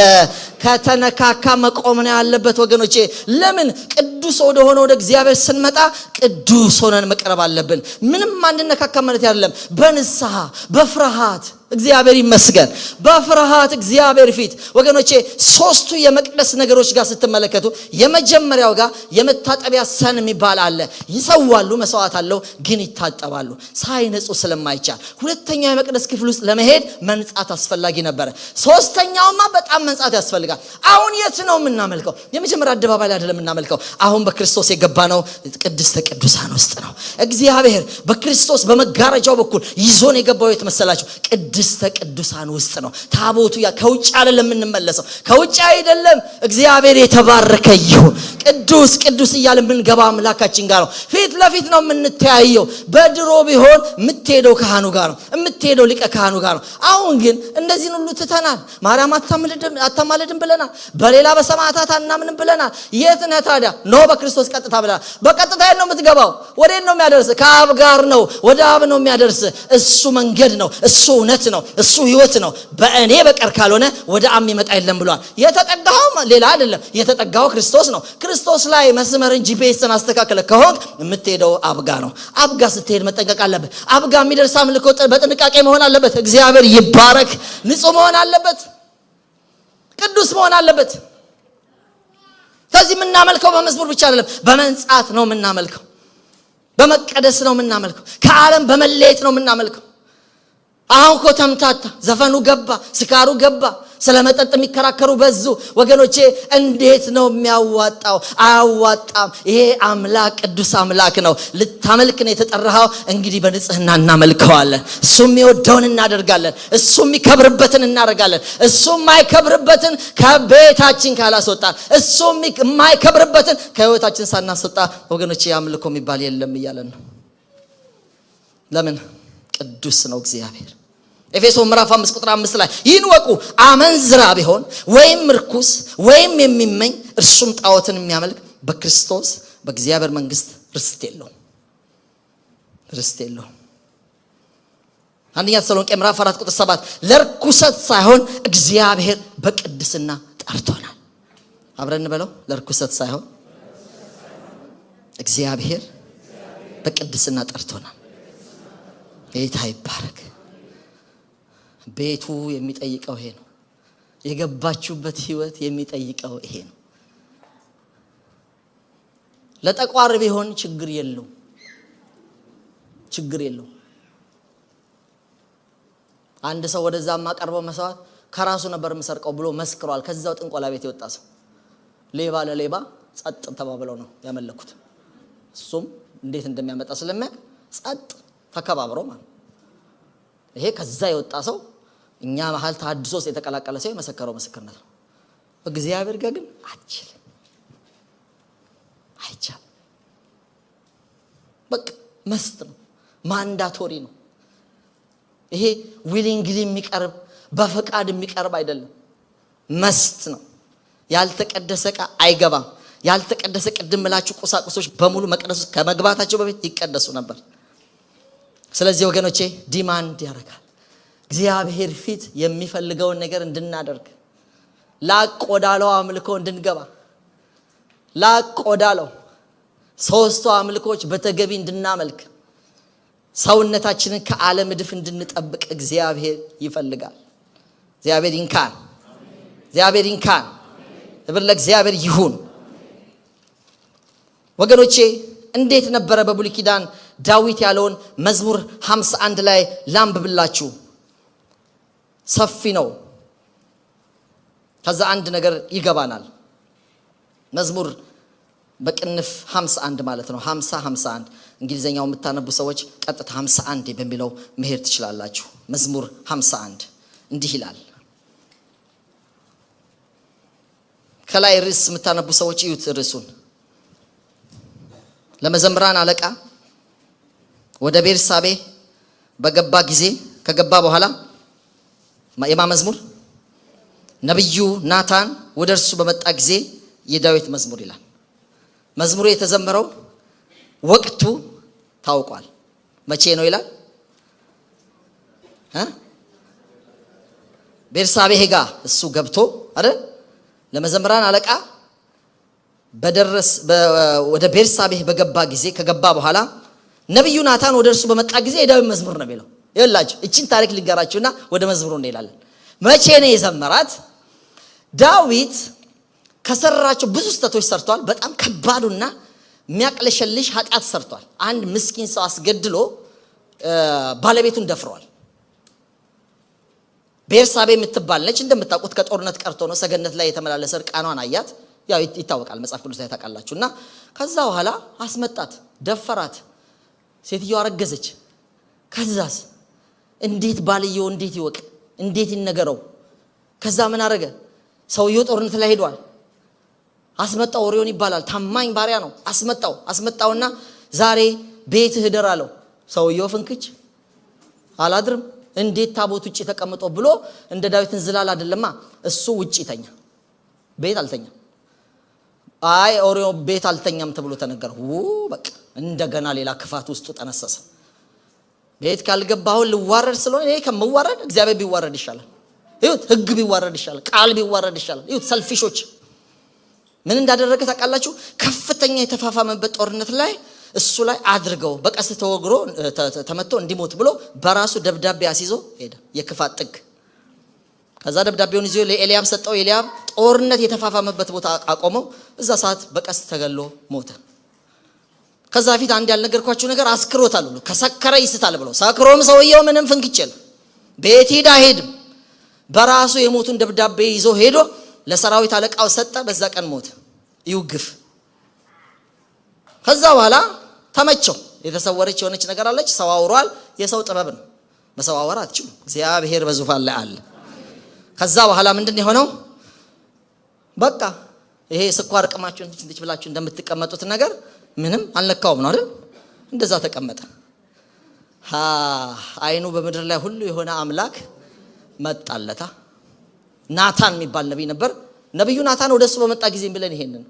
ከተነካካ መቆም ነው ያለበት ወገኖቼ። ለምን ቅዱስ ወደ ሆነ ወደ እግዚአብሔር ስንመጣ ቅዱስ ሆነን መቅረብ አለብን። ምንም አንነካካ ማለት አይደለም። በንስሐ በፍርሃት እግዚአብሔር ይመስገን። በፍርሃት እግዚአብሔር ፊት ወገኖቼ ሶስቱ የመቅደስ ነገሮች ጋር ስትመለከቱ የመጀመሪያው ጋር የመታጠቢያ ሰን የሚባል አለ። ይሰዋሉ፣ መስዋዕት አለው፣ ግን ይታጠባሉ ሳይነጹ ስለማይቻል። ሁለተኛው የመቅደስ ክፍል ውስጥ ለመሄድ መንጻት አስፈላጊ ነበረ። ሶስተኛውማ በጣም መንጻት ያስፈልጋል። አሁን የት ነው የምናመልከው? የመጀመሪያ አደባባይ ላይ አይደለም የምናመልከው። አሁን በክርስቶስ የገባነው ቅድስተ ቅዱሳን ውስጥ ነው። እግዚአብሔር በክርስቶስ በመጋረጃው በኩል ይዞን የገባው የት መሰላችሁ? ቅድስተ ቅዱሳን ውስጥ ነው። ታቦቱ ከውጭ አይደለም የምንመለሰው፣ ከውጭ አይደለም። እግዚአብሔር የተባረከ ይሁን። ቅዱስ ቅዱስ እያልን የምንገባ አምላካችን ጋር ነው። ፊት ለፊት ነው የምንተያየው። በድሮ ቢሆን የምትሄደው ካህኑ ጋር ነው፣ የምትሄደው ሊቀ ካህኑ ጋር ነው። አሁን ግን እንደዚህን ሁሉ ትተናል። ማርያም አታማልድም ብለናል። በሌላ በሰማዕታት አናምንም ብለናል። የት ነህ ታዲያ? ኖ በክርስቶስ ቀጥታ ብለናል። በቀጥታ ነው የምትገባው። ወዴት ነው የሚያደርስ? ከአብ ጋር ነው፣ ወደ አብ ነው የሚያደርስ። እሱ መንገድ ነው፣ እሱ እውነት ነው፣ እሱ ህይወት ነው። በእኔ በቀር ካልሆነ ወደ አብ የሚመጣ የለም ብሏል። የተጠጋው ሌላ አይደለም፣ የተጠጋው ክርስቶስ ነው። ክርስቶስ ላይ መስመርን ጂፒኤስን አስተካክለ ከሆንክ የምትሄደው አብ ጋር ነው። አብ ጋር ስትሄድ መጠንቀቅ አለበት። አብ ጋር የሚደርስ አምልኮ በጥንቃቄ መሆን አለበት። እግዚአብሔር ይባረክ። ንጹህ መሆን አለበት፣ ቅዱስ መሆን አለበት። ከዚህ የምናመልከው በመዝሙር ብቻ አይደለም፣ በመንጻት ነው የምናመልከው፣ በመቀደስ ነው የምናመልከው፣ ከዓለም በመለየት ነው የምናመልከው። አሁን እኮ ተምታታ፣ ዘፈኑ ገባ፣ ስካሩ ገባ፣ ስለ መጠጥ የሚከራከሩ በዙ። ወገኖቼ እንዴት ነው የሚያዋጣው? አያዋጣም። ይሄ አምላክ ቅዱስ አምላክ ነው። ልታመልክ ነው የተጠራኸው። እንግዲህ በንጽህና እናመልከዋለን። እሱ የሚወደውን እናደርጋለን። እሱ የሚከብርበትን እናደርጋለን። እሱ የማይከብርበትን ከቤታችን ካላስወጣን፣ እሱ የማይከብርበትን ከህይወታችን ሳናስወጣ ወገኖቼ አምልኮ የሚባል የለም እያለን ነው። ለምን? ቅዱስ ነው እግዚአብሔር። ኤፌሶን ምዕራፍ 5 ቁጥር 5 ላይ ይህን ወቁ፣ አመንዝራ ቢሆን ወይም ርኩስ ወይም የሚመኝ እርሱም ጣዖትን የሚያመልክ በክርስቶስ በእግዚአብሔር መንግስት ርስት የለውም። አንደኛ ተሰሎንቄ ምዕራፍ 4 ቁጥር 7 ለርኩሰት ሳይሆን እግዚአብሔር በቅድስና ጠርቶናል። አብረን እንበለው። ለርኩሰት ሳይሆን እግዚአብሔር በቅድስና ጠርቶናል። ጌታ ይባረክ። ቤቱ የሚጠይቀው ይሄ ነው። የገባችሁበት ህይወት የሚጠይቀው ይሄ ነው። ለጠቋር ቢሆን ችግር የለው። አንድ ሰው ወደዛ ማቀርበው መስዋዕት ከራሱ ነበር የምሰርቀው ብሎ መስክሯል። ከዛው ጥንቆላ ቤት የወጣ ሰው ሌባ ለሌባ ጸጥ ተባብለው ነው ያመለኩት። እሱም እንዴት እንደሚያመጣ ስለሚያውቅ ጸጥ ተከባብሮ ማለት ይሄ ከዛ የወጣ ሰው እኛ መሃል ታድሶስ የተቀላቀለ ሰው የመሰከረው ምስክርነት ነው። እግዚአብሔር ጋር ግን አይቻልም። በቃ መስት ነው፣ ማንዳቶሪ ነው። ይሄ ዊሊንግሊ የሚቀርብ በፈቃድ የሚቀርብ አይደለም፣ መስት ነው። ያልተቀደሰ ዕቃ አይገባም። ያልተቀደሰ ቅድም ምላችሁ ቁሳቁሶች በሙሉ መቅደሱ ከመግባታቸው በፊት ይቀደሱ ነበር። ስለዚህ ወገኖቼ ዲማንድ ያደርጋል እግዚአብሔር ፊት የሚፈልገውን ነገር እንድናደርግ፣ ላቅ ወዳለው አምልኮ እንድንገባ፣ ላቅ ወዳለው ሶስቱ አምልኮች በተገቢ እንድናመልክ፣ ሰውነታችንን ከዓለም እድፍ እንድንጠብቅ እግዚአብሔር ይፈልጋል። እግዚአብሔር ይንካን። እግዚአብሔር ይንካን። ክብር ለእግዚአብሔር ይሁን። ወገኖቼ እንዴት ነበረ በብሉይ ኪዳን ዳዊት ያለውን መዝሙር 51 ላይ ላንብብላችሁ። ሰፊ ነው። ከዛ አንድ ነገር ይገባናል። መዝሙር በቅንፍ 51 ማለት ነው። 51 እንግሊዘኛው የምታነቡ ሰዎች ቀጥታ 51 በሚለው መሄድ ትችላላችሁ። መዝሙር 51 እንዲህ ይላል። ከላይ ርዕስ የምታነቡ ሰዎች እዩት ርዕሱን። ለመዘምራን አለቃ ወደ ቤርሳቤ በገባ ጊዜ ከገባ በኋላ የመዝሙር ነብዩ ናታን ወደ እርሱ በመጣ ጊዜ የዳዊት መዝሙር ይላል። መዝሙሩ የተዘመረው ወቅቱ ታውቋል። መቼ ነው ይላል? ቤርሳቤ ሄጋ እሱ ገብቶ አይደል ለመዘምራን አለቃ ወደ ቤርሳቤ በገባ ጊዜ ከገባ በኋላ ነብዩ ናታን ወደ እርሱ በመጣ ጊዜ የዳዊት መዝሙር ነው የሚለው። ይኸውላችሁ እቺን ታሪክ ልንገራችሁና ወደ መዝሙሩ እንሄዳለን። መቼ ነው የዘመራት? ዳዊት ከሰራቸው ብዙ ስህተቶች ሰርቷል። በጣም ከባዱና የሚያቅለሸልሽ ኃጢአት ሰርቷል። አንድ ምስኪን ሰው አስገድሎ ባለቤቱን ደፍሯል። ቤርሳቤ የምትባል ነች። እንደምታውቁት ከጦርነት ቀርቶ ነው ሰገነት ላይ የተመላለሰ እርቃኗን አያት። ያው ይታወቃል መጽሐፍ ቅዱስ ላይ ታውቃላችሁና ከዛ በኋላ አስመጣት፣ ደፈራት። ሴትየዋ አረገዘች። ከዛስ እንዴት ባልየው እንዴት ይወቅ? እንዴት ይነገረው? ከዛ ምን አረገ? ሰውየው ጦርነት ላይ ሄዷል። አስመጣው። ኦሪዮን ይባላል ታማኝ ባሪያ ነው። አስመጣውና ዛሬ ቤትህ እደር አለው። ሰውየው ፍንክች አላድርም። እንዴት ታቦት ውጪ ተቀምጦ ብሎ እንደ ዳዊት እንዝላል አይደለማ። እሱ ውጪ ተኛ፣ ቤት አልተኛ። አይ ኦሪዮ ቤት አልተኛም ተብሎ ተነገረ። በቃ እንደገና ሌላ ክፋት ውስጡ ተነሰሰ። ቤት ካልገባው ልዋረድ ስለሆነ እኔ ከመዋረድ እግዚአብሔር ቢዋረድ ይሻላል። ይሁት ህግ ቢዋረድ ይሻላል። ቃል ቢዋረድ ይሻላል። ይሁት ሰልፊሾች ምን እንዳደረገ ታውቃላችሁ? ከፍተኛ የተፋፋመበት ጦርነት ላይ እሱ ላይ አድርገው በቀስት ተወግሮ ተመቶ እንዲሞት ብሎ በራሱ ደብዳቤ አስይዞ ሄደ። የክፋት ጥግ። ከዛ ደብዳቤውን ይዞ ለኤልያብ ሰጠው። ኤልያብ ጦርነት የተፋፋመበት ቦታ አቆመው። እዛ ሰዓት በቀስት ተገሎ ሞተ። ከዛ ፊት አንድ ያልነገርኳችሁ ነገር አስክሮታል ሁሉ ከሰከረ ይስታል ብሎ ሰክሮም ሰውየው ምንም ፍንክችል ቤት ሄዳ ሄድም በራሱ የሞቱን ደብዳቤ ይዞ ሄዶ ለሰራዊት አለቃው ሰጠ። በዛ ቀን ሞተ። ይውግፍ። ከዛ በኋላ ተመቸው። የተሰወረች የሆነች ነገር አለች። ሰው አውሯል። የሰው ጥበብ ነው። መሰዋወር አትችሉ። እግዚአብሔር በዙፋን ላይ አለ። ከዛ በኋላ ምንድነው የሆነው? በቃ ይሄ ስኳር ቅማችሁን እንድትች ብላችሁ እንደምትቀመጡት ነገር ምንም አልነካውም ነው አይደል? እንደዛ ተቀመጠ። አይኑ በምድር ላይ ሁሉ የሆነ አምላክ መጣለታ። ናታን የሚባል ነብይ ነበር። ነብዩ ናታን ወደሱ በመጣ ጊዜ ብለን ይሄንን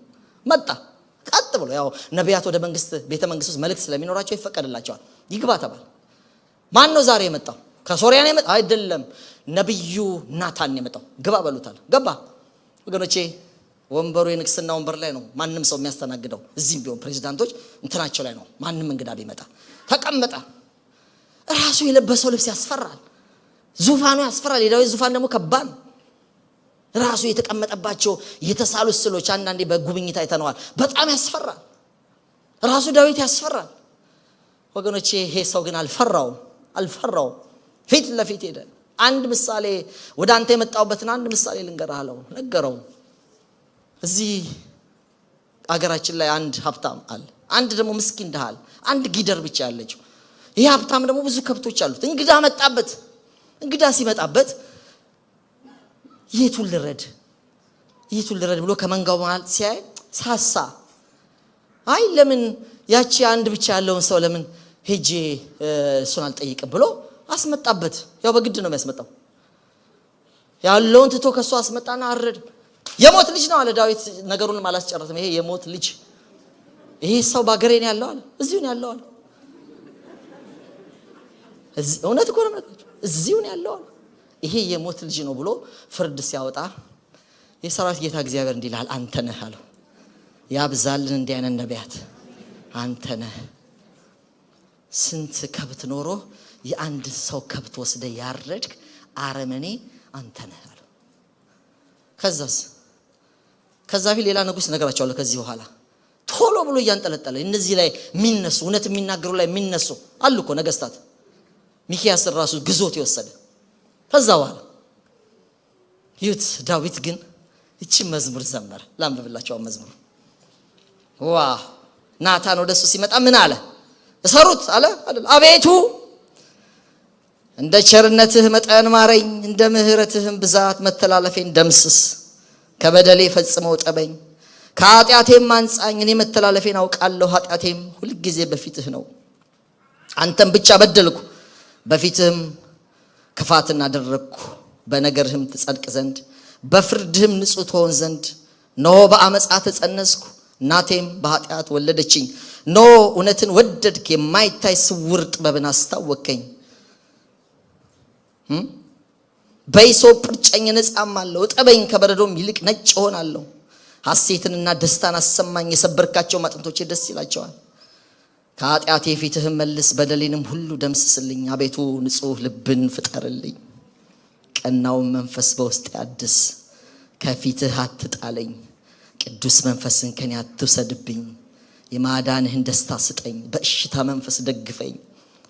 መጣ። ቀጥ ብሎ ያው ነቢያት ወደ መንግስት ቤተ መንግስት ውስጥ መልእክት ስለሚኖራቸው ይፈቀድላቸዋል። ይግባ ተባለ። ማን ነው ዛሬ የመጣው? ከሶሪያ ነው የመጣው? አይደለም፣ ነብዩ ናታን ነው የመጣው። ግባ በሉታል። ገባ። ወገኖቼ ወንበሩ የንግስና ወንበር ላይ ነው። ማንም ሰው የሚያስተናግደው እዚህም ቢሆን ፕሬዝዳንቶች እንትናቸው ላይ ነው። ማንም እንግዳ ቢመጣ ተቀመጠ። ራሱ የለበሰው ልብስ ያስፈራል። ዙፋኑ ያስፈራል። የዳዊት ዙፋን ደግሞ ከባድ ነው። ራሱ የተቀመጠባቸው የተሳሉ ስዕሎች አንዳንዴ በጉብኝት አይተነዋል። በጣም ያስፈራል። ራሱ ዳዊት ያስፈራል። ወገኖቼ ይሄ ሰው ግን አልፈራው። ፊት ለፊት ሄደ። አንድ ምሳሌ ወደ አንተ የመጣውበትን አንድ ምሳሌ ነገረው። እዚህ አገራችን ላይ አንድ ሀብታም አለ፣ አንድ ደግሞ ምስኪን ድሃ አለ። አንድ ጊደር ብቻ ያለችው። ይሄ ሀብታም ደግሞ ብዙ ከብቶች አሉት። እንግዳ መጣበት። እንግዳ ሲመጣበት የቱን ልረድ ብሎ ከመንጋው መሃል ሲያይ ሳሳ። አይ ለምን ያቺ አንድ ብቻ ያለውን ሰው ለምን ሄጄ እሱን አልጠይቅም ብሎ አስመጣበት። ያው በግድ ነው የሚያስመጣው። ያለውን ትቶ ከሱ አስመጣና አረድ። የሞት ልጅ ነው አለ ዳዊት። ነገሩን አላስጨረሰም። ይሄ የሞት ልጅ ይሄ ሰው ባገሬ ነው ያለው አለ። እዚሁ ነው ያለው አለ። እውነት እኮ ነው ማለት እዚሁ ነው ያለው አለ። ይሄ የሞት ልጅ ነው ብሎ ፍርድ ሲያወጣ የሰራዊት ጌታ እግዚአብሔር እንዲህ ይላል አንተ ነህ አለው። ያብዛልን እንዲህ አይነት ነቢያት አንተ ነህ። ስንት ከብት ኖሮ የአንድ ሰው ከብት ወስደ ያረድክ አረመኔ አንተ ነህ አለው። ከዛ ፊት ሌላ ንጉስ ነገራቸዋለሁ። ከዚህ በኋላ ቶሎ ብሎ እያንጠለጠለ እነዚህ ላይ የሚነሱ እውነት የሚናገሩ ላይ የሚነሱ አሉ እኮ ነገስታት። ሚኪያስ ራሱ ግዞት የወሰደ ከዛ በኋላ ይሁት ዳዊት ግን እቺ መዝሙር ዘመረ። ላንብብላችሁ መዝሙር። ናታን ወደሱ ሲመጣ ምን አለ? እሰሩት አለ አይደል? አቤቱ እንደ ቸርነትህ መጠን ማረኝ፣ እንደ ምህረትህም ብዛት መተላለፌን ደምስስ። ከበደሌ ፈጽመው ጠበኝ፣ ከኃጢአቴም አንጻኝ። እኔ መተላለፌን አውቃለሁ፣ ኃጢአቴም ሁልጊዜ በፊትህ ነው። አንተም ብቻ በደልኩ፣ በፊትህም ክፋትን አደረግኩ። በነገርህም ትጸድቅ ዘንድ በፍርድህም ንጹሕ ትሆን ዘንድ እነሆ በአመፃ ተጸነስኩ፣ እናቴም በኃጢአት ወለደችኝ። እነሆ እውነትን ወደድክ፣ የማይታይ ስውር ጥበብን አስታወከኝ። በሂሶጵ እርጨኝ እነጻማለሁ፣ እጠበኝ ከበረዶም ይልቅ ነጭ እሆናለሁ። ሐሴትንና ደስታን አሰማኝ፣ የሰበርካቸው አጥንቶቼ ደስ ይላቸዋል። ከኃጢአቴ ፊትህም መልስ፣ በደሌንም ሁሉ ደምስስልኝ። አቤቱ ንጹሕ ልብን ፍጠርልኝ፣ ቀናውን መንፈስ በውስጤ አድስ። ከፊትህ አትጣለኝ፣ ቅዱስ መንፈስን ከኔ አትውሰድብኝ። የማዳንህን ደስታ ስጠኝ፣ በእሽታ መንፈስ ደግፈኝ።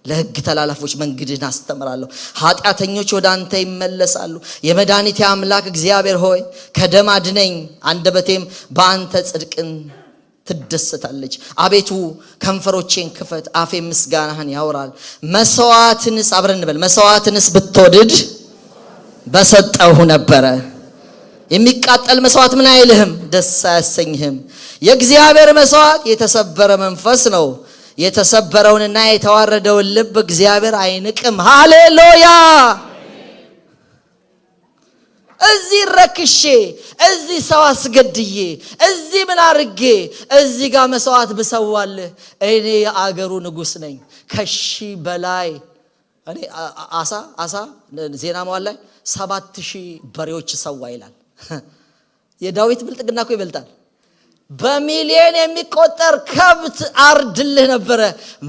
ለሕግ ተላላፎች መንገድህን አስተምራለሁ፣ ኃጢአተኞች ወደ አንተ ይመለሳሉ። የመድኃኒቴ አምላክ እግዚአብሔር ሆይ ከደም አድነኝ፣ አንደበቴም በአንተ ጽድቅን ትደሰታለች። አቤቱ ከንፈሮቼን ክፈት፣ አፌ ምስጋናህን ያወራል። መስዋዕትንስ አብረን እንበል፣ መስዋዕትንስ ብትወድድ በሰጠሁ ነበረ። የሚቃጠል መስዋዕት ምን አይልህም? ደስ አያሰኝህም። የእግዚአብሔር መስዋዕት የተሰበረ መንፈስ ነው፣ የተሰበረውንና የተዋረደውን ልብ እግዚአብሔር አይንቅም። ሃሌሉያ። እዚህ ረክሼ፣ እዚህ ሰው አስገድዬ፣ እዚህ ምን አርጌ እዚህ ጋር መስዋዕት ብሰዋልህ እኔ የአገሩ ንጉስ ነኝ። ከሺህ በላይ እኔ አሳ ዜና መዋዕል ላይ 7000 በሬዎች ሰዋ ይላል። የዳዊት ብልጥግና እኮ ይበልጣል። በሚሊዮን የሚቆጠር ከብት አርድልህ ነበረ።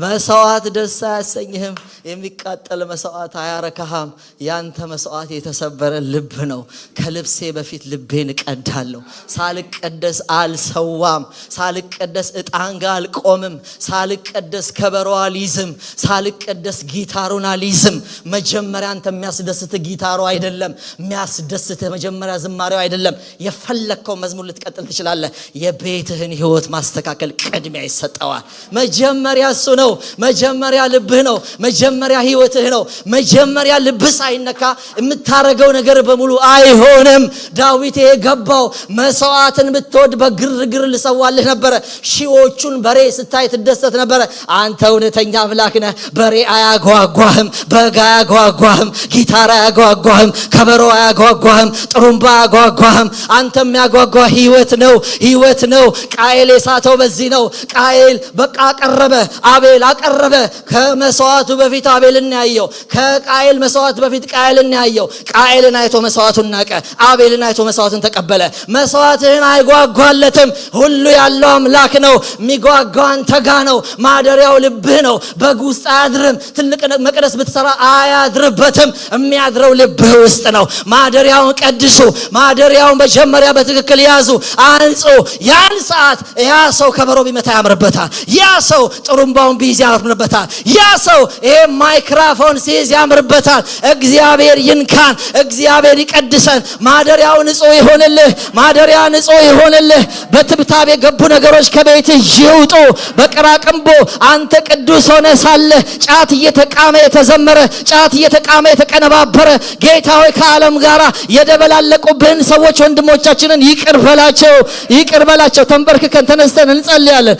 መስዋዕት ደስ አያሰኝህም። የሚቃጠል መስዋዕት አያረካህም። ያንተ መስዋዕት የተሰበረ ልብ ነው። ከልብሴ በፊት ልቤን እቀዳለሁ። ሳልቀደስ አልሰዋም። ሳልቀደስ ዕጣን ጋር አልቆምም። ሳልቀደስ ከበሮ አልይዝም። ሳልቀደስ ጊታሩን አልይዝም። መጀመሪያ አንተ የሚያስደስት ጊታሩ አይደለም፣ የሚያስደስት መጀመሪያ ዝማሬው አይደለም። የፈለከው መዝሙር ልትቀጥል ትችላለህ። የቤትህን ህይወት ማስተካከል ቅድሚያ ይሰጠዋል። መጀመሪያ እሱ ነው። መጀመሪያ ልብህ ነው። መጀመሪያ ህይወትህ ነው። መጀመሪያ ልብህ ሳይነካ የምታረገው ነገር በሙሉ አይሆንም። ዳዊት የገባው መስዋዕትን ብትወድ በግርግር ልሰዋልህ ነበረ። ሺዎቹን በሬ ስታይ ትደሰት ነበረ። አንተ እውነተኛ አምላክ ነህ። በሬ አያጓጓህም፣ በግ አያጓጓህም፣ ጊታር አያጓጓህም፣ ከበሮ አያጓጓህም፣ ጥሩምባ አያጓጓህም። አንተ የሚያጓጓ ህይወት ነው። ህይወት ነው። ቃኤል የሳተው በዚህ ነው። ቃኤል በቃ አቀረበ፣ አቤል አቀረበ። ከመስዋዕቱ በፊት አቤልን ያየው፣ ከቃኤል መስዋዕት በፊት ቃኤልን ያየው። ቃኤልን አይቶ መስዋዕቱን ናቀ፣ አቤልን አይቶ መስዋዕቱን ተቀበለ። መስዋዕትህን አይጓጓለትም። ሁሉ ያለው አምላክ ነው። የሚጓጓው አንተ ጋ ነው። ማደሪያው ልብህ ነው። በግ ውስጥ አያድርም። ትልቅ መቅደስ ብትሰራ አያድርበትም። የሚያድረው ልብህ ውስጥ ነው። ማደሪያውን ቀድሱ። ማደሪያውን መጀመሪያ በትክክል ያዙ፣ አንጹ። ያን ሰዓት ያ ሰው ከበሮ ቢመታ ያምርበታል። ያ ሰው ጥሩምባውን ቢይዝ ያምርበታል። ያ ሰው ይሄ ማይክራፎን ሲይዝ ያምርበታል። እግዚአብሔር ይንካን፣ እግዚአብሔር ይቀድሰን። ማደሪያው ንጹህ ይሆንልህ። ማደሪያ ንጹህ ይሆንልህ። በትብታብ የገቡ ነገሮች ከቤትህ ይውጡ። በቅራቅንቦ አንተ ቅዱስ ሆነ ሳለ ጫት እየተቃመ የተዘመረ፣ ጫት እየተቃመ የተቀነባበረ ጌታ ሆይ ከዓለም ጋር የደበላለቁብህን ሰዎች ወንድሞቻችንን ይቅር በላቸው፣ ይቅር በላቸው። ተንበርክከን ተነስተን እንጸልያለን።